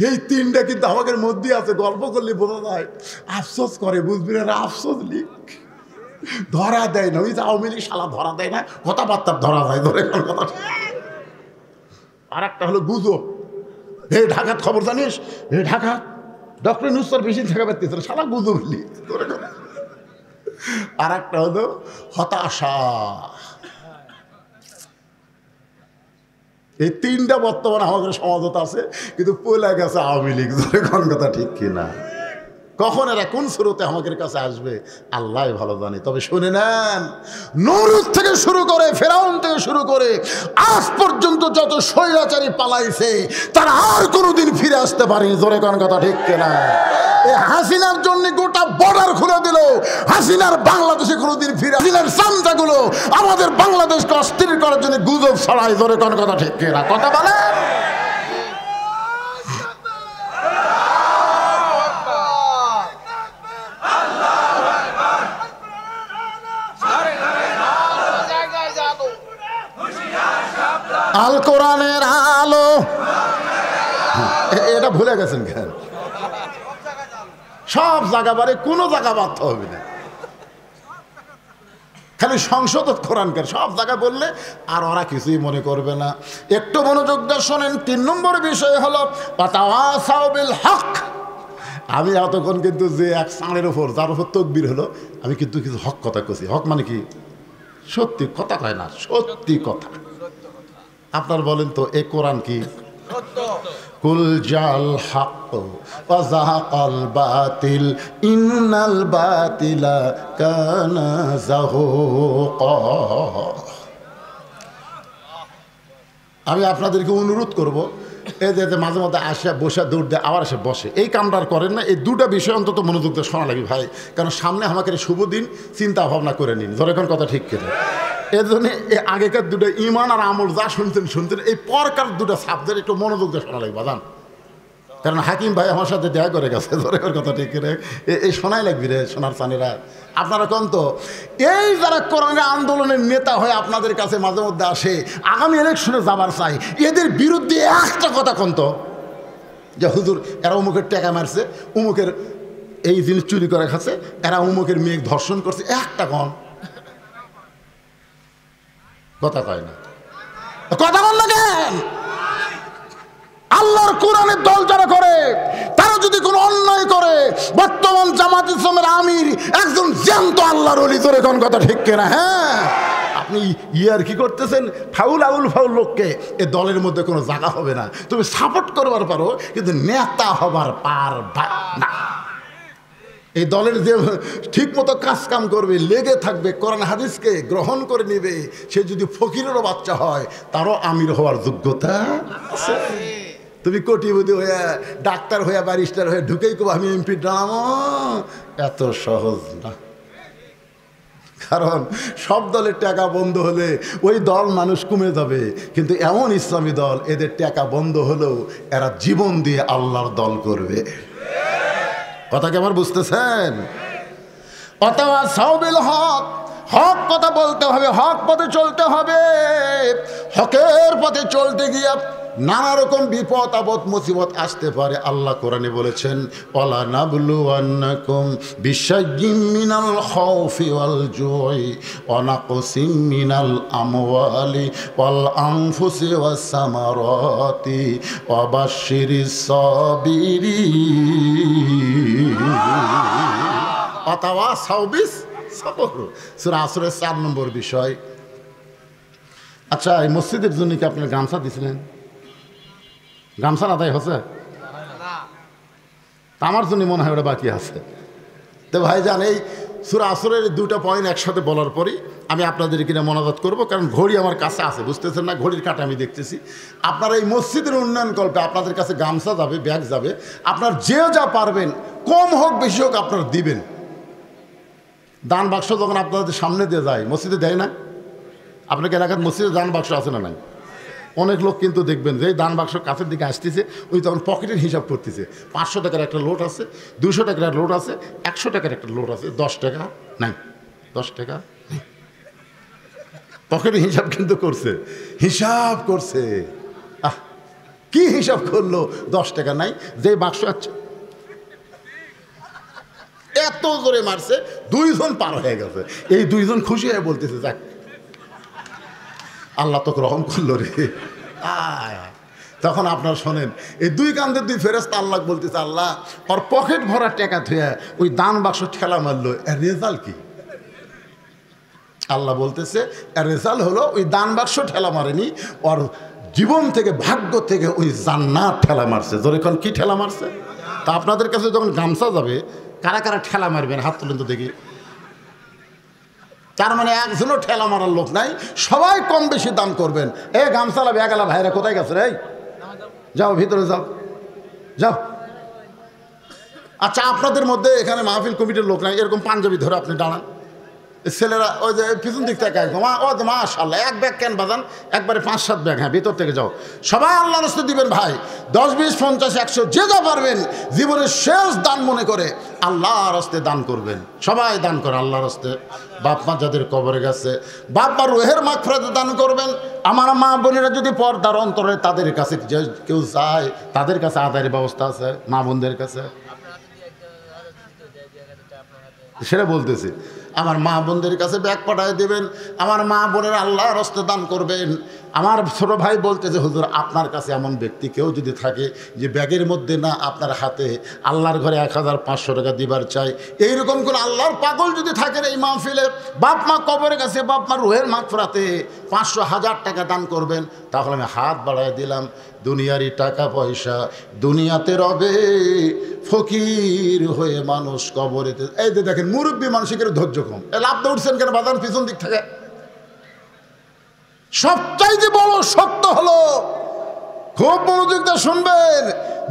এই 3টা কিন্তু আমাদের মধ্যে আছে, গল্প করলে বোঝা যায়। আফসোস করে, বুঝবি না? আফসোস লীগ ধরা দেয় না। ওই যে আওয়ামী লীগ শালা ধরা দেয় না, কথাবার্তা ধরা যায়। ধরে কথা। আর একটা হলো গুজব। এই ঢাকার খবর জানিস? এই ঢাকা ডক্টর নুসর বেশি থাকা পারতেছে, শালা গুজব লীগ। আর একটা হলো হতাশা। এই 3টা বর্তমানে আমাদের সমাজত আছে, কিন্তু পয়লা গেছে আওয়ামী লীগ। ধরে কোন কথা ঠিক কিনা? কখন এরা কোন স্রোতে আমাদের কাছে আসবে আল্লাহ ভালো জানে। তবে শুনে নেন, নমরুদ থেকে শুরু করে ফেরাউন থেকে শুরু করে আজ পর্যন্ত যত স্বৈরাচারী পালাইছে তারা আর কোনোদিন ফিরে আসতে পারেনি। জোরে কোন কথা ঠিক কিনা? এই হাসিনার জন্য গোটা বর্ডার খুলে দিল। হাসিনার বাংলাদেশে কোনোদিন ফিরে, হাসিনার চামচাগুলো আমাদের বাংলাদেশকে অস্থির করার জন্য গুজব ছড়ায়। জোরে কোন কথা ঠিক কিনা? কথা বলেন। আল কোরআনের আলো, এটা ভুলে গেছেন কেন? সব জায়গা বারে, কোনো জায়গা বাদ হবে না। খালি সংসদ কোরআনকার সব জায়গায় বললে আর ওরা কিছুই মনে করবে না। একটু মনোযোগ দিয়ে শোনেন। 3 নম্বর বিষয় হলো ওয়াতাওয়াসাউ বিল হক। আমি এতক্ষণ কিন্তু যে এক সাঁড়ের ওপর, যার উপর তকবীর হলো, আমি কিন্তু কিছু হক কথা কইছি। হক মানে কি? সত্যি কথা কয় না, সত্যি কথা। আপনার বলেন তো, এ কোরআন কি? কুল জাল হক ওয়া যাহাকাল বাতিল ইন্নাল বাতিলা কানা যাহুকা। আমি আপনাদেরকে অনুরোধ করব, এই যে মাঝে মধ্যে আসে বসে দৌড় দেয় আবার এসে বসে, এই কামটা করেন না। এই 2টা বিষয় অন্তত মনোযোগ দিয়ে শোনা লাগবে ভাই, কারণ সামনে আমাকে শুভ দিন, চিন্তা ভাবনা করে নিন। ধরে কোন কথা ঠিক কিনা? এর জন্য আগেকার 2টা ইমান আর আমল যা শুনতেন, এই পরকার 2টা সাবজেক্ট একটু মনোযোগ দিয়ে শোনা লাগবে। জান কারণ হাকিম ভাই আমার সাথে দেখা করে গেছে, ধরে ওর কথা ঠিক করে এই শোনাই লাগবি রে সোনার চানিরা। আপনারা কোন তো এই যারা কোরআনের আন্দোলনের নেতা হয়ে আপনাদের কাছে মাঝে মধ্যে আসে, আগামী ইলেকশনে যাবার চাই, এদের বিরুদ্ধে একটা কথা কোন তো, যে হুজুর এরা অমুকের টাকা মারছে, অমুকের এই জিনিস চুরি করে খাচ্ছে, এরা অমুকের মেয়ে ধর্ষণ করছে, একটা কোন কথা কয় না, কথা বল না কেন? আল্লাহর কোরআনের দল যারা করে তারা যদি কোনো অন্যায় করে, বর্তমান জামাত ইসলামের আমির একজন জ্যান্ত আল্লাহর ওলি, তোর এখন কথা ঠিক কেনা? হ্যাঁ, আপনি ইয়ার কি করতেছেন, ফাউল আউল ফাউল লোককে এ দলের মধ্যে কোনো জায়গা হবে না। তুমি সাপোর্ট করবার পারো, কিন্তু নেতা হবার পারবা না। এই দলের যে ঠিক মতো কাজ কাম করবে, লেগে থাকবে, কোরআন হাদিসকে গ্রহণ করে নিবে, সে যদি ফকিরেরও বাচ্চা হয় তারও আমির হওয়ার যোগ্যতা আছে। তুমি কোটিপতি হয়ে, ডাক্তার হয়ে, ব্যারিস্টার হয়ে ঢুকেই কো আমি এমপি ডানামো, এত সহজ না। কারণ সব দলের টাকা বন্ধ হলে ওই দল মানুষ কমে যাবে, কিন্তু এমন ইসলামী দল এদের টাকা বন্ধ হলেও এরা জীবন দিয়ে আল্লাহর দল করবে। কথা কি আমার বুঝতেছেন? অথবা সাউবিল হক, হক কথা বলতে হবে, হক পথে চলতে হবে। হকের পথে চলতে গিয়ে নানা রকম বিপদ আপদ মুসিবত আসতে পারে। আল্লাহ কোরআনে বলেছেন, ওয়ালা নাবলুওয়ান্নাকুম বিশাইয়্যিম মিনাল খাউফি ওয়াল জুই ওয়া নাকসিম মিনাল আমওয়ালি ওয়াল আনফুসি ওয়াস সামারাতি ওয়া বাশশিরিস সাবিরিন। অথবা সাউবিস সবর, সূরা আসরের 4 নম্বর বিষয়। আচ্ছা, এই মসজিদের জন্য কি আপনার গামছা দিছিলেন? গামছা আদায় হচ্ছে? আমার জন্য মনে হয় ওটা বাকি আছে। তো ভাইজান, এই সূরা আসরের 2টা পয়েন্ট একসাথে বলার পরই আমি আপনাদের কিনে মনোজাত করব, কারণ ঘড়ি আমার কাছে আছে, বুঝতেছেন না? ঘড়ির কাটা আমি দেখতেছি। আপনারা এই মসজিদের উন্নয়ন কল্পে আপনাদের কাছে গামছা যাবে, ব্যাগ যাবে, আপনার যে যা পারবেন, কম হোক বেশি হোক আপনারা দিবেন। দান বাক্স যখন আপনাদের সামনে দিয়ে যায়, মসজিদে দেয় না? আপনাকে এলাকার মসজিদে দান বাক্স আছে না নাই? অনেক লোক কিন্তু দেখবেন যে দান বাক্স কাছের দিকে আসতেছে, ওই তখন পকেটের হিসাব করতেছে। 500 টাকার একটা লোট আছে, 200 টাকার একটা লোট আছে, 100 টাকার একটা লোট আছে, 10 টাকা নাই, 10 টাকা নাই। পকেটের হিসাব কিন্তু করছে, হিসাব করছে। কি হিসাব করলো? 10 টাকা নাই, যে বাক্স আছে এত জোরে মারছে, 2 জন পার হয়ে গেছে। এই 2 জন খুশি হয়ে বলতেছে, যাক আল্লাহ তোকে রহম করলো রে। তখন আপনার শোনেন, এই 2 কান্দের 2 ফেরেশতা আল্লাহ বলতেছে, আল্লাহ ওর পকেট ভরা টাকা থুয়ে ওই দান বাক্স ঠেলা মারলো, এর রেজাল্ট কি? আল্লাহ বলতেছে, এর রেজাল্ট হলো ওই দান বাক্স ঠেলা মারেনি, ওর জীবন থেকে, ভাগ্য থেকে ওই জান্নাত ঠেলা মারছে। যখন কি ঠেলা মারছে? তা আপনাদের কাছে যখন গামছা যাবে, কারা কারা ঠেলা মারবেন হাত তুলেন তো দেখি। তার মানে একজনও ঠেলা মারার লোক নাই, সবাই কম বেশি দান করবেন। এ গামছালা বেগালা ভাইরা কোথায় গেছে রে? যাও ভিতরে যাও, যাও। আচ্ছা, আপনাদের মধ্যে এখানে মাহফিল কমিটির লোক নাই, এরকম পাঞ্জাবি ধরে আপনি দাঁড়ান, ছেলেরা ওই যে পিছন দিক থেকে একদম ও মাশাআল্লাহ, 1 ব্যাগ কেন বাজান, একবারে 5-7 ব্যাগ। হ্যাঁ, ভিতর থেকে যাও, সবাই আল্লাহর রাস্তা দিবেন ভাই। 10, 20, 50, 100 যে যা পারবেন, জীবনের শেষ দান মনে করে আল্লাহর রাস্তায় দান করবেন। সবাই দান করে আল্লাহর রাস্তায়। বাপ মা যাদের কবরে গেছে, বাপ মা রুহের মাগফিরাতে দান করবেন। আমার মা বোনেরা যদি পর্দার অন্তরে তাদের কাছে কেউ যায়, তাদের কাছে আদায়ের ব্যবস্থা আছে, মা বোনদের কাছে। সেটা বলতেছি, আমার মা বোনদের কাছে ব্যাগ পাঠায় দেবেন, আমার মা বোনের আল্লাহর রাস্তায় দান করবেন। আমার ছোট ভাই বলতেছে, হুজুর আপনার কাছে এমন ব্যক্তি কেউ যদি থাকে যে ব্যাগের মধ্যে না, আপনার হাতে আল্লাহর ঘরে 1500 টাকা দিবার চাই, এইরকম করে আল্লাহর পাগল যদি থাকেন এই মাহফিলে, বাপ মা কবরে গেছে, বাপ মা রুহের মাগফিরাতে 500-1000 টাকা দান করবেন, তাহলে আমি হাত বাড়ায় দিলাম। দুনিয়ারই টাকা পয়সা দুনিয়াতে রবে, ফকির হয়ে মানুষ কবরেতে। এই যে দেখেন, মুরব্বী মানুষের ধৈর্য কম, লাভ উঠছেন কেন বাজার পিছন দিক থেকে? সবচাইতে বড় সত্য হলো, খুব মনোযোগ দিয়ে শুনবেন,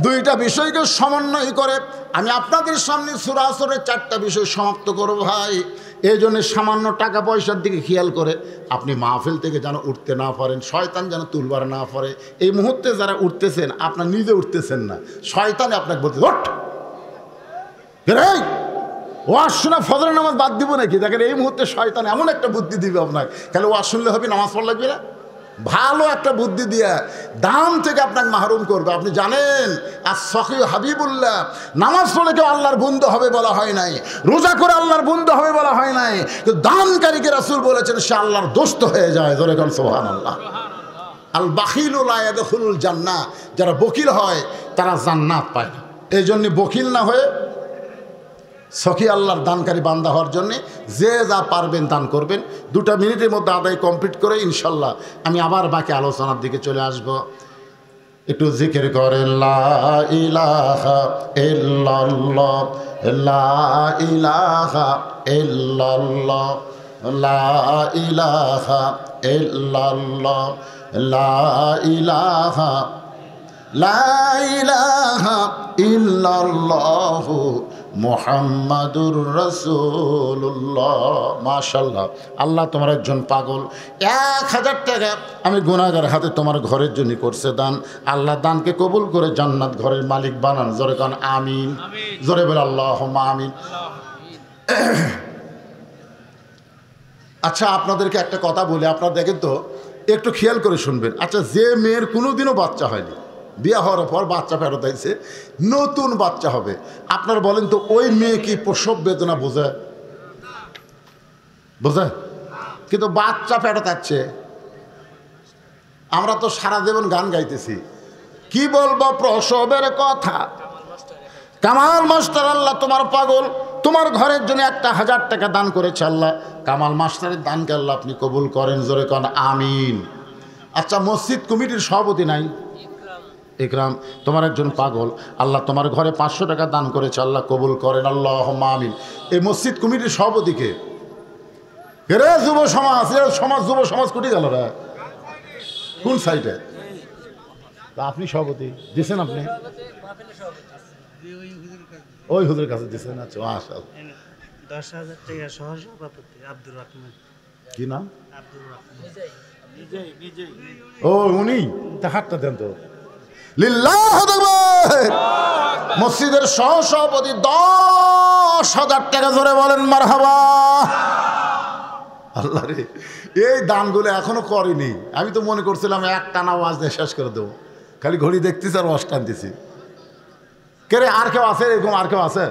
2টা বিষয়কে সমন্বয় করে আমি আপনাদের সামনে সূরা আসরের 4টা বিষয় সমাপ্ত করব ভাই। এই জন্য সামান্য টাকা পয়সার দিকে খেয়াল করে আপনি মাহফিল থেকে যেন উঠতে না পারেন, শয়তান যেন তুলবার না পারে। এই মুহূর্তে যারা উঠতেছেন আপনার নিজে উঠতেছেন না, শয়তানে আপনাকে বলতে ওঠ ওয়াজ শোনা ফজরের নামাজ বাদ দিব নাকি? দেখেন এই মুহূর্তে শয়তান এমন একটা বুদ্ধি দিবে আপনাকে, তাহলে ওয়াজ শুনলে হবে নামাজ পড়া লাগবে না? ভালো একটা বুদ্ধি দিয়ে দাম থেকে আপনাকে মাহরুম করবে। আপনি জানেন আর সখী হাবিবুল্লাহ, নামাজ পড়লে কেউ আল্লাহর বন্ধু হবে বলা হয় নাই, রোজা করে আল্লাহর বন্ধু হবে বলা হয় নাই, কিন্তু দানকারীকে রাসূল বলেছেন সে আল্লাহর দোস্ত হয়ে যায়। জোরে কোন সুবহানাল্লাহ। আল বাখিলু লা ইয়াদখুলুল জান্নাহ, যারা বকিল হয় তারা জান্নাত পায় না। এই জন্য বকিল না হয়ে সখী আল্লাহর দানকারী বান্দা হওয়ার জন্যে যে যা পারবেন দান করবেন। 2টা মিনিটের মধ্যে আদায় কমপ্লিট করে ইনশাল্লাহ আমি আবার বাকি আলোচনার দিকে চলে আসব। একটু জিকির করেন লা ইলাহা ইল্লাল্লাহ, লা ইলাহা ইল্লাল্লাহ, লা ইলাহা ইল্লাল্লাহ, লা ইলাহা, লা ইলাহা ইল্লাল্লাহ মুহাম্মাদুর রাসূলুল্লাহ। মাশাআল্লাহ। আল্লাহ তোমার একজন পাগল, 1000 টাকা আমি গুনাহগার হাতে তোমার ঘরের জন্য করছে দান। আল্লাহ দানকে কবুল করে জান্নাত ঘরের মালিক বানান। জোরে কান আমিন, জোরে বলে আল্লাহুম্মা আমিন। আচ্ছা আপনাদেরকে একটা কথা বলি, আপনারা দেখেন তো, একটু খেয়াল করে শুনবেন। আচ্ছা যে মেয়ের কোনোদিনও বাচ্চা হয়নি, বিয়ে হওয়ার পর বাচ্চা ফেরত আইছে, নতুন বাচ্চা হবে, আপনার বলেন তো ওই মেয়ে কি প্রসব বেদনা বোঝে? বোঝে? কিন্তু বাচ্চা ফেরত আসছে। আমরা তো সারা জীবন গান গাইতেছি, কি বলবো প্রসবের কথা। কামাল মাস্টার আল্লাহ তোমার পাগল, তোমার ঘরের জন্য 1000 টাকা দান করেছে আল্লাহ। কামাল মাস্টারের দানকে আল্লাহ আপনি কবুল করেন। জোরে কন আমিন। আচ্ছা মসজিদ কমিটির সভাপতি নাই ইকরাম, তোমার একজন পাগল, আল্লাহ তোমার ঘরে 500 টাকা দান করেছে, আল্লাহ কবুল করেন। আল্লাহুম্মা আমিন। এই মসজিদ কমিটির সভাপতিকে রে যুব সমাজ, সমাজ যুব সমাজ কোটি গেল রে কোন সাইডে? আপনি সভাপতি দিয়েছেন, আপনি ওই হুজুরের কাছে দিয়েছেন। আচ্ছা মাশাআল্লাহ। 10,000 টাকা সহসভাপতি আব্দুর রহমান। কি নাম? আব্দুর রহমান। ও উনি, তা হাতটা দেন তো। লিল্লাহু আকবার। মসজিদের সহসভাপতি 10,000 টাকা ধরে বলেন মারহাবা। আল্লাহ রে, এই দানগুলো এখনো করেনি। আমি তো মনে করছিলাম একটানা ওয়াজ দিয়ে শেষ করে দেবো, খালি ঘড়ি দেখতেছি আর ওয়াজ টানতেছি। কে রে, আর কেউ আছে এরকম? আর কেউ আছে?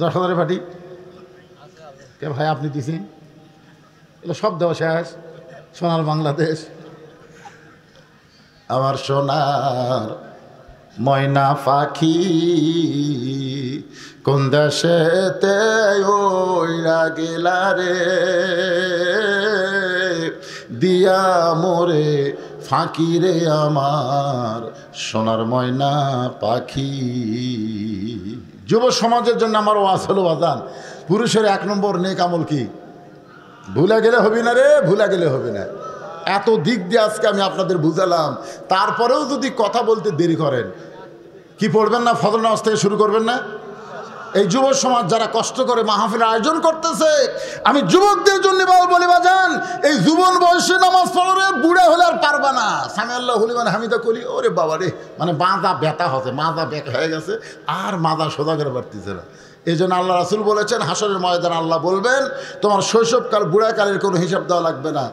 10,000 পাটি কে ভাই আপনি দিছেন? এগুলো সব দেওয়া শেষ। সোনার বাংলাদেশ, আমার সোনার ময়না পাখি কোন দেশেতে ওইরা গেলা রে, দিয়া মোরে ফাঁকি রে আমার সোনার ময়না পাখি। যুব সমাজের জন্য আমার ওয়াজ হলো বাজান, পুরুষের 1 নম্বর নেক আমল কি? ভুলে গেলে হবে না রে, ভুলে গেলে হবে না। এত দিক দিয়ে আজকে আমি আপনাদের বুঝালাম, তারপরেও যদি কথা বলতে দেরি করেন, কি পড়বেন না? ফজর নামাজ থেকে শুরু করবেন না? এই যুব সমাজ যারা কষ্ট করে মাহফিল আয়োজন করতেছে, আমি যুবকদের জন্য বলি বাজান, এই যুবন বয়সে নামাজ পড়ে বুড়া হলে আর পারবা না। সামি আল্লাহ হলিমান হামিদা কলি, ওরে বাবা রে, মানে মাজা ব্যথা হচ্ছে, মাজা ব্যাক হয়ে গেছে, আর মাজা সোজা করে পারতেছে না। এই জন্য আল্লাহ রাসূল বলেছেন হাসরের ময়দানে আল্লাহ বলবেন তোমার শৈশবকাল বুড়াকালের কোনো হিসাব দেওয়া লাগবে না,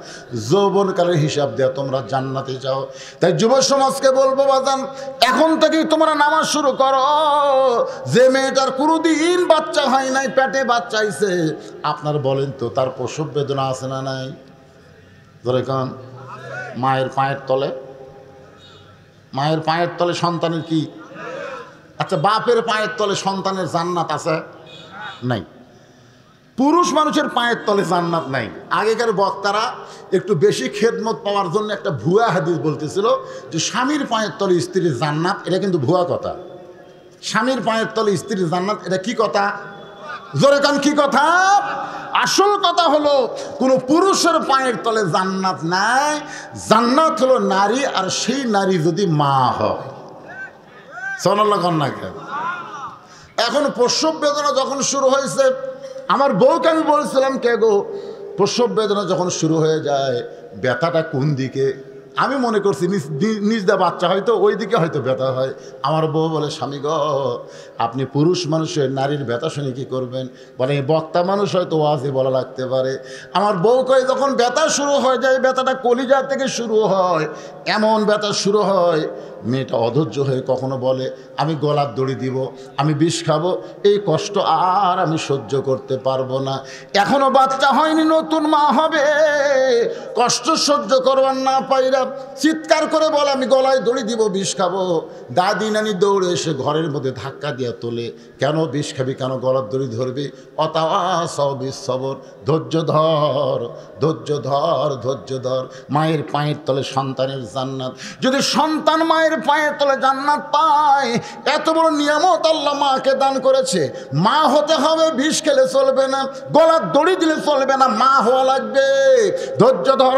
যৌবনকালের হিসাব দেওয়া, তোমরা জান্নাতে যাও। তাই যুব সমাজকে বলবো বাজান, এখন থেকেই তোমরা নামাজ শুরু করো। যে মেয়েটার কোনোদিন বাচ্চা হয় নাই, পেটে বাচ্চা আইছে, আপনার বলেন তো তার প্রসব বেদনা আছে না নাই? ধরে কান মায়ের পায়ের তলে, মায়ের পায়ের তলে সন্তানের কি? আচ্ছা বাপের পায়ের তলে সন্তানের জান্নাত আছে? নাই। পুরুষ মানুষের পায়ের তলে জান্নাত নাই। আগেকার বক্তারা একটু বেশি খেদমত পাওয়ার জন্য একটা ভুয়া হাদিস বলতেছিল যে স্বামীর পায়ের তলে স্ত্রীর জান্নাত, এটা কিন্তু ভুয়া কথা। স্বামীর পায়ের তলে স্ত্রীর জান্নাত, এটা কি কথা? জোরে কান কি কথা? আসল কথা হলো কোনো পুরুষের পায়ের তলে জান্নাত নাই। জান্নাত হলো নারী, আর সেই নারী যদি মা হয়। সোনাল্লাহ কন্যা। এখন প্রসব বেদনা যখন শুরু হয়েছে, আমার বউকে আমি বলছিলাম, কে গো প্রসব বেদনা যখন শুরু হয়ে যায় ব্যথাটা কোন দিকে? আমি মনে করছি নিজ দা বাচ্চা হয়তো ওই দিকে হয়তো ব্যথা হয়। আমার বউ বলে, স্বামী গো আপনি পুরুষ মানুষের নারীর ব্যথা শুনে কী করবেন? বলে বক্তা মানুষ হয়তো ওয়াজে বলা লাগতে পারে। আমার বউ কয়ে যখন ব্যথা শুরু হয়ে যায়, ব্যথাটা কলিজা থেকে শুরু হয়, এমন ব্যথা শুরু হয় মেয়েটা অধৈর্য হয়ে কখনো বলে আমি গলার দড়ি দিব, আমি বিষ খাবো, এই কষ্ট আর আমি সহ্য করতে পারবো না। এখনো বাচ্চা হয়নি, নতুন মা হবে, কষ্ট সহ্য করবার না পাইরা চিৎকার করে বলে আমি গলায় দড়ি দিব, বিষ খাবো। দাদি নানি দৌড়ে এসে ঘরের মধ্যে ধাক্কা দিয়ে তোলে, কেন বিষ খাবি, কেন গলার দড়ি ধরবি? সবর, ধৈর্য ধর, ধৈর্য ধর, ধৈর্য ধর। মায়ের পায়ের তলে সন্তানের জান্নাত। যদি সন্তান মায়ের পায়ের তলে জান্নাত পায়, এত বড় নিয়ামত আল্লাহ মাকে দান করেছে। মা হতে হবে, বিষ খেলে চলবে না, গলার দড়ি দিলে চলবে না, মা হওয়া লাগবে। ধৈর্য ধর,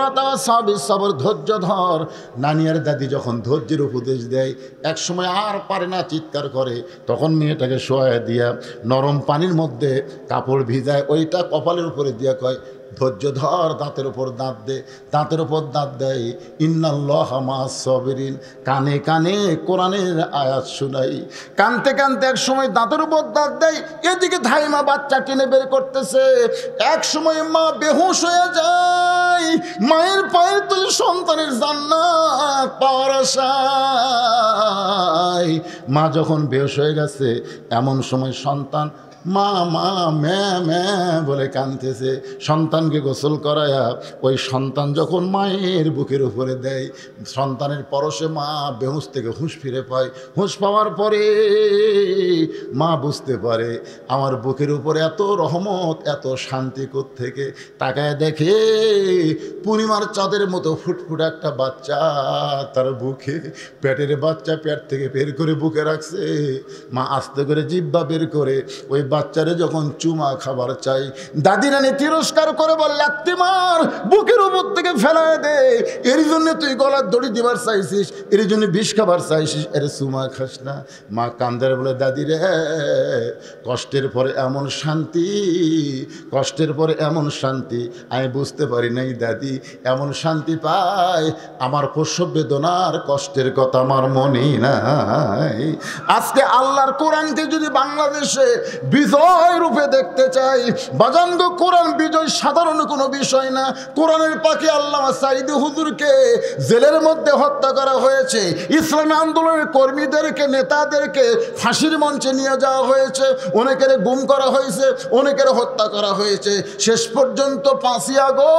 সবর, ধৈর্য ধর। নানি আর দাদি যখন ধৈর্যের উপদেশ দেয়, এক সময় আর পারে না, চিৎকার করে, তখন মেয়েটাকে শোয়া দিয়া নরম পানির মধ্যে কাপড় ভিজায়, ওইটা কপালের উপরে দিয়া কয় ধৈর্য ধর, দাঁতের উপর দাঁত দে, দাঁতের উপর দাঁত দেয়, ইন্নাল্লাহা মা'আস সাবিরিন। কানে কানে কোরআনের আয়াত শুনাই, কানতে কানতে এক সময় দাঁতের উপর দাঁত দেয়, এদিকে ধাইমা বাচ্চা টেনে বের করতেছে। এক সময় মা বেহুশ হয়ে যায়, মায়ের পায়ের তলে সন্তানের জান্নাত পাওয়ার আশায়। মা যখন বেহুশ হয়ে গেছে, এমন সময় সন্তান মা মা ম্যা ম্যা বলে কাঁদতেছে। সন্তানকে গোসল করায়া ওই সন্তান যখন মায়ের বুকের উপরে দেয়, সন্তানের পরশে মা বেহুশ থেকে হুঁশ ফিরে পায়। হুঁশ পাওয়ার পরে মা বুঝতে পারে আমার বুকের উপরে এত রহমত, এত শান্তি কোত্থেকে। তাকায় দেখে পূর্ণিমার চাঁদের মতো ফুটফুটে একটা বাচ্চা তার বুকে, পেটের বাচ্চা পেট থেকে বের করে বুকে রাখছে। মা আস্তে করে জিহ্বা বের করে ওই বাচ্চারে যখন চুমা খাবার চাই, দাদি নানি তিরস্কার করে বলে লাত্তি মার, বুকের উপর থেকে ফেলায় দে, এর জন্য তুই গলার দড়ি দিবার চাইছিস, এর জন্য বিষ খাবার চাইছিস, এর চুমা খাস না। মা কান্দারে বলে দাদি রে, কষ্টের পরে এমন শান্তি, কষ্টের পরে এমন শান্তি আমি বুঝতে পারি নাই দাদি। এমন শান্তি পাই আমার প্রসব বেদনার কষ্টের কথা আমার মনে নাই। আজকে আল্লাহর কোরআনকে যদি বাংলাদেশে বিজয় রূপে দেখতে চাই, বাজানগো কোরআন বিজয় সাধারণ কোনো বিষয় না। কোরআনের পাখি আল্লামা সাঈদী হুজুরকে জেলের মধ্যে হত্যা করা হয়েছে, ইসলামী আন্দোলনের কর্মীদেরকে, নেতাদেরকে ফাঁসির মঞ্চে নিয়ে যাওয়া হয়েছে, অনেকের গুম করা হয়েছে, অনেকের হত্যা করা হয়েছে। শেষ পর্যন্ত 5ই আগস্ট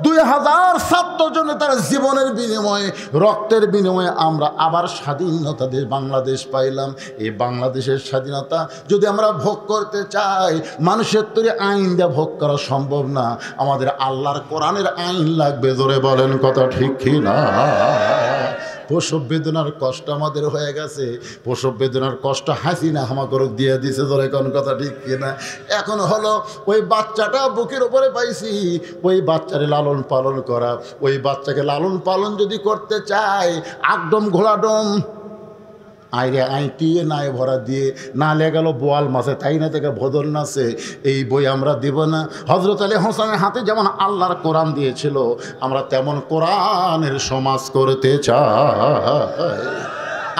2007 জনে তার জীবনের বিনিময়ে, রক্তের বিনিময়ে আমরা আবার স্বাধীনতা বাংলাদেশ পাইলাম। এই বাংলাদেশের স্বাধীনতা যদি আমরা ভোগ করতে চাই, মানুষের তৈরি আইন দিয়ে ভোগ করা সম্ভব না, আমাদের আল্লাহর কোরআনের আইন লাগবে। জোরে বলেন কথা ঠিক কি না? প্রসব বেদনার কষ্ট আমাদের হয়ে গেছে, প্রসব বেদনার কষ্ট হাসিনা হামাকরক দিয়ে দিছে। ধরে কোন কথা ঠিক কিনা? এখন হলো ওই বাচ্চাটা বুকের উপরে পাইছি, ওই বাচ্চারে লালন পালন করা, ওই বাচ্চাকে লালন পালন যদি করতে চাই, আকডম ঘোড়াডম আইরে আইটিয়ে নাই ভরা দিয়ে না লেগেল বোয়াল মাছে, তাই না থেকে ভদর নাচে, এই বই আমরা দিব না। হজরত আলী হোসেনের হাতে যেমন আল্লাহর কোরআন দিয়েছিল, আমরা তেমন কোরআনের সমাজ করতে চাই।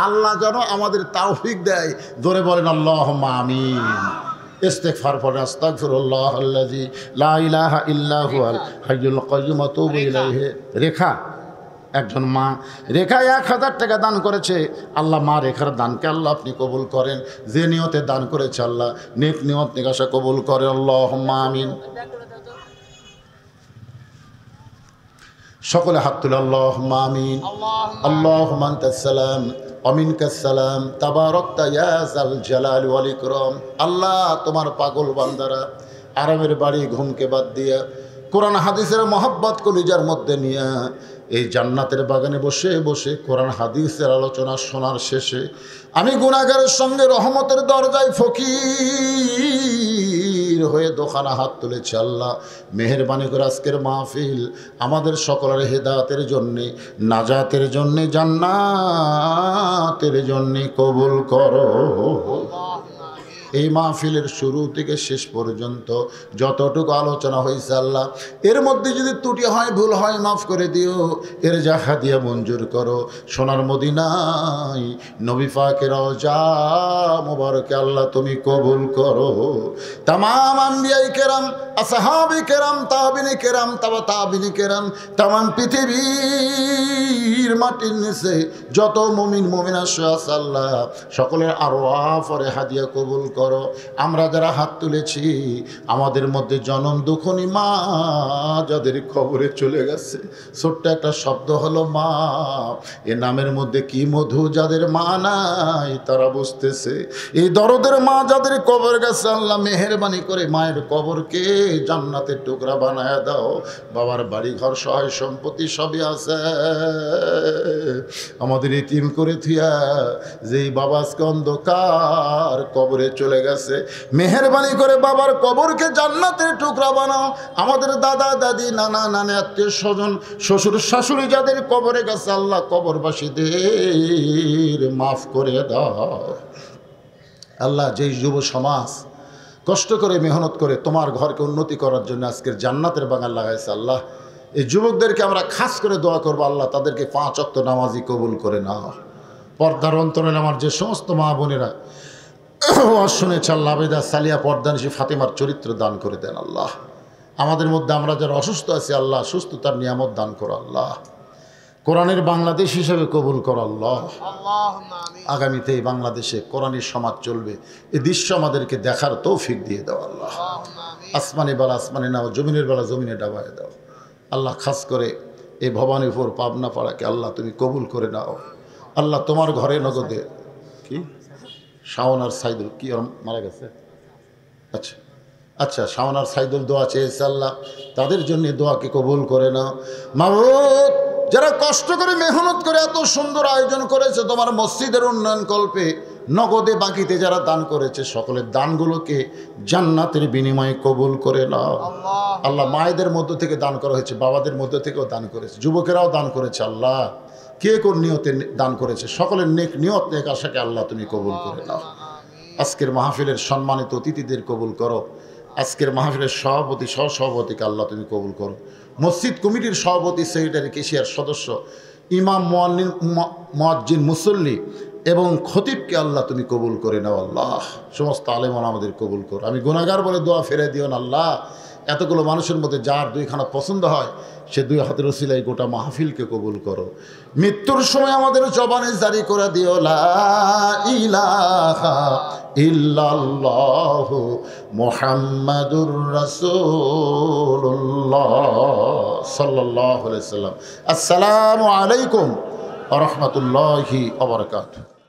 আল্লাহ যেন আমাদের তাওফিক দেয়। জোরে বলেন আল্লাহুম্মা আমিন। ইস্তিগফার পড়েন, আস্তাগফিরুল্লাহাল্লাযী লা ইলাহা ইল্লা হুয়াল হাইয়ুল কাইয়্যুম ওয়া তুবু ইলাইহি। রেখা একজন মা, রেখা 1000 টাকা দান করেছে। আল্লাহ মা রেখার দানকে আল্লাহ আপনি কবুল করেন। যে নিয়তে দান করেছে আল্লাহ নেক নিয়ত নিকাশা কবুল করেন। আল্লাহুম্মা আমিন। সকলে হাত তুলে আল্লাহুম্মা আমিন। আল্লাহুম্মা আনতাস সালাম ওয়া মিনকাস সালাম, তাবারাকতা ইয়া যাল জালালি ওয়াল ইকরাম। আল্লাহ তোমার পাগল বান্দারা আরামের বাড়ি ঘুমকে বাদ দিয়া কোরআন হাদিসের মহব্বত কলিজার মধ্যে নিয়ে এই জান্নাতের বাগানে বসে বসে কোরআন হাদিসের আলোচনা শোনার শেষে আমি গুনাহগারের সঙ্গে রহমতের দরজায় ফকির হয়ে দোকানা হাত তুলেছি। আল্লাহ মেহেরবানি করে আজকের মাহফিল আমাদের সকলের হেদায়েতের জন্যে, নাজাতের জন্যে, জান্নাতের জন্যে কবুল করো। এই মাহফিলের শুরু থেকে শেষ পর্যন্ত যতটুকু আলোচনা হয়েছে আল্লাহ, এর মধ্যে যদি ত্রুটি হয়, ভুল হয়, মাফ করে দিও। এর যা হাদিয়া মঞ্জুর করো। সোনার মদিনায় নবী পাকের রওজা মুবারকে আল্লাহ তুমি কবুল করো। তামাম আম্বিয়াই কেরাম, আসহাবি কেরাম, তাবিনী কেরাম, তাবিনী কেরাম, তামাম পৃথিবীর মাটির নিচে যত মুমিন মুমিনা আছে আল্লাহ, সকলের আরওয়াহ পরে হাদিয়া কবুল করো। আমরা যারা হাত তুলেছি, আমাদের মধ্যে জনম দুঃখনী মা যাদের কবরে চলে গেছে, ছোট্ট একটা শব্দ হলো মা। এ নামের মধ্যে কি মধু, যাদের মা নাই তারা বুঝতেছে। এই দরদের মা যাদের কবর গেছে আল্লাহ, মেহেরবানি করে মায়ের কবরকে জান্নাতের টুকরা বানায় দাও। বাবার বাড়ি ঘর সহায় সম্পত্তি সবই আছে, আমাদের ইতিম করে থিয়া যেই বাবা আজকে অন্ধকার কবরে চলে গেছে, মেহেরবানি করে বাবার কবরকে জান্নাতের টুকরা বানাও। আমাদের দাদা দাদি, নানা নানি, আত্মীয় স্বজন, শ্বশুর শাশুড়ি যাদের কবরে গেছে আল্লাহ, কবরবাসীদের মাফ করে দাও আল্লাহ। যেই যুব সমাজ কষ্ট করে মেহনত করে তোমার ঘরকে উন্নতি করার জন্য আজকের জান্নাতের বাগান লাগাইছে আল্লাহ, এই যুবকদেরকে আমরা খাস করে দোয়া করবো আল্লাহ, তাদেরকে 5 ওয়াক্ত নামাজি কবুল করে নাও। পর্দার অন্তরে আমার যে সমস্ত মা বোনেরা শুনেছে আল্লাহ, আবেদা সালিয়া পর্দানিশি ফাতেমার চরিত্র দান করে দেন আল্লাহ। আমাদের মধ্যে আমরা যারা অসুস্থ আছি আল্লাহ, সুস্থতার নিয়ামত দান করো আল্লাহ। কোরআনের বাংলাদেশ হিসেবে কবুল করো আল্লাহ। আগামীতে এই বাংলাদেশে কোরআনের সমাজ চলবে, এই দৃশ্য আমাদেরকে দেখার তৌফিক দিয়ে দাও আল্লাহ। আসমানি বেলা আসমানি নাও, জমিনের বেলা জমিনে ডাবায় দাও আল্লাহ। খাস করে এই ভবানীপুর পাবনা পাড়াকে আল্লাহ তুমি কবুল করে নাও আল্লাহ। তোমার ঘরে নগদে কি শাওন আর সাইদুল কি মারা গেছে? আচ্ছা আচ্ছা, শাওন আর সাইদুল দোয়া চেয়েছে আল্লাহ, তাদের জন্য দোয়াকে কবুল করে নাও মাবুদ। যারা কষ্ট করে মেহনত করে এত সুন্দর আয়োজন করেছে তোমার মসজিদের উন্নয়ন কল্পে, নগদে বাকিতে যারা দান করেছে, সকলের দানগুলোকে জান্নাতের বিনিময়ে কবুল করে নাও আল্লাহ। মায়েদের মধ্য থেকে দান করা হয়েছে, বাবাদের মধ্য থেকেও দান করেছে, যুবকেরাও দান করেছে আল্লাহ। কে কোন নিয়তে দান করেছে, সকলের নেক নিয়ত নেক আশাকে আল্লাহ তুমি কবুল করে নাও। আজকের মাহফিলের সম্মানিত অতিথিদের কবুল করো। আজকের মাহফিলের সভাপতি সহসভাপতিকে আল্লাহ তুমি কবুল করো। মসজিদ কমিটির সভাপতি, সেক্রেটারি, কেশিয়ার সদস্য, ইমাম, মুয়াজ্জিন, মুসল্লি এবং খতিবকে আল্লাহ তুমি কবুল করে নাও আল্লাহ। সমস্ত আলেম আমাদের কবুল করো। আমি গুনাহগার বলে দোয়া ফেরে দিও না আল্লাহ। এতগুলো মানুষের মধ্যে যার 2খানা পছন্দ হয়, সে 2 হাতের ওসিলায় গোটা মাহফিলকে কবুল করো। মৃত্যুর সময় আমাদের জবানে জারি করে দিও লা ইলাহা ইল্লাল্লাহু মুহাম্মাদুর রাসূলুল্লাহ সাল্লাল্লাহু আলাইহি সাল্লাম। আসসালামু আলাইকুম ওয়া রাহমাতুল্লাহি ওয়া বারাকাতুহু।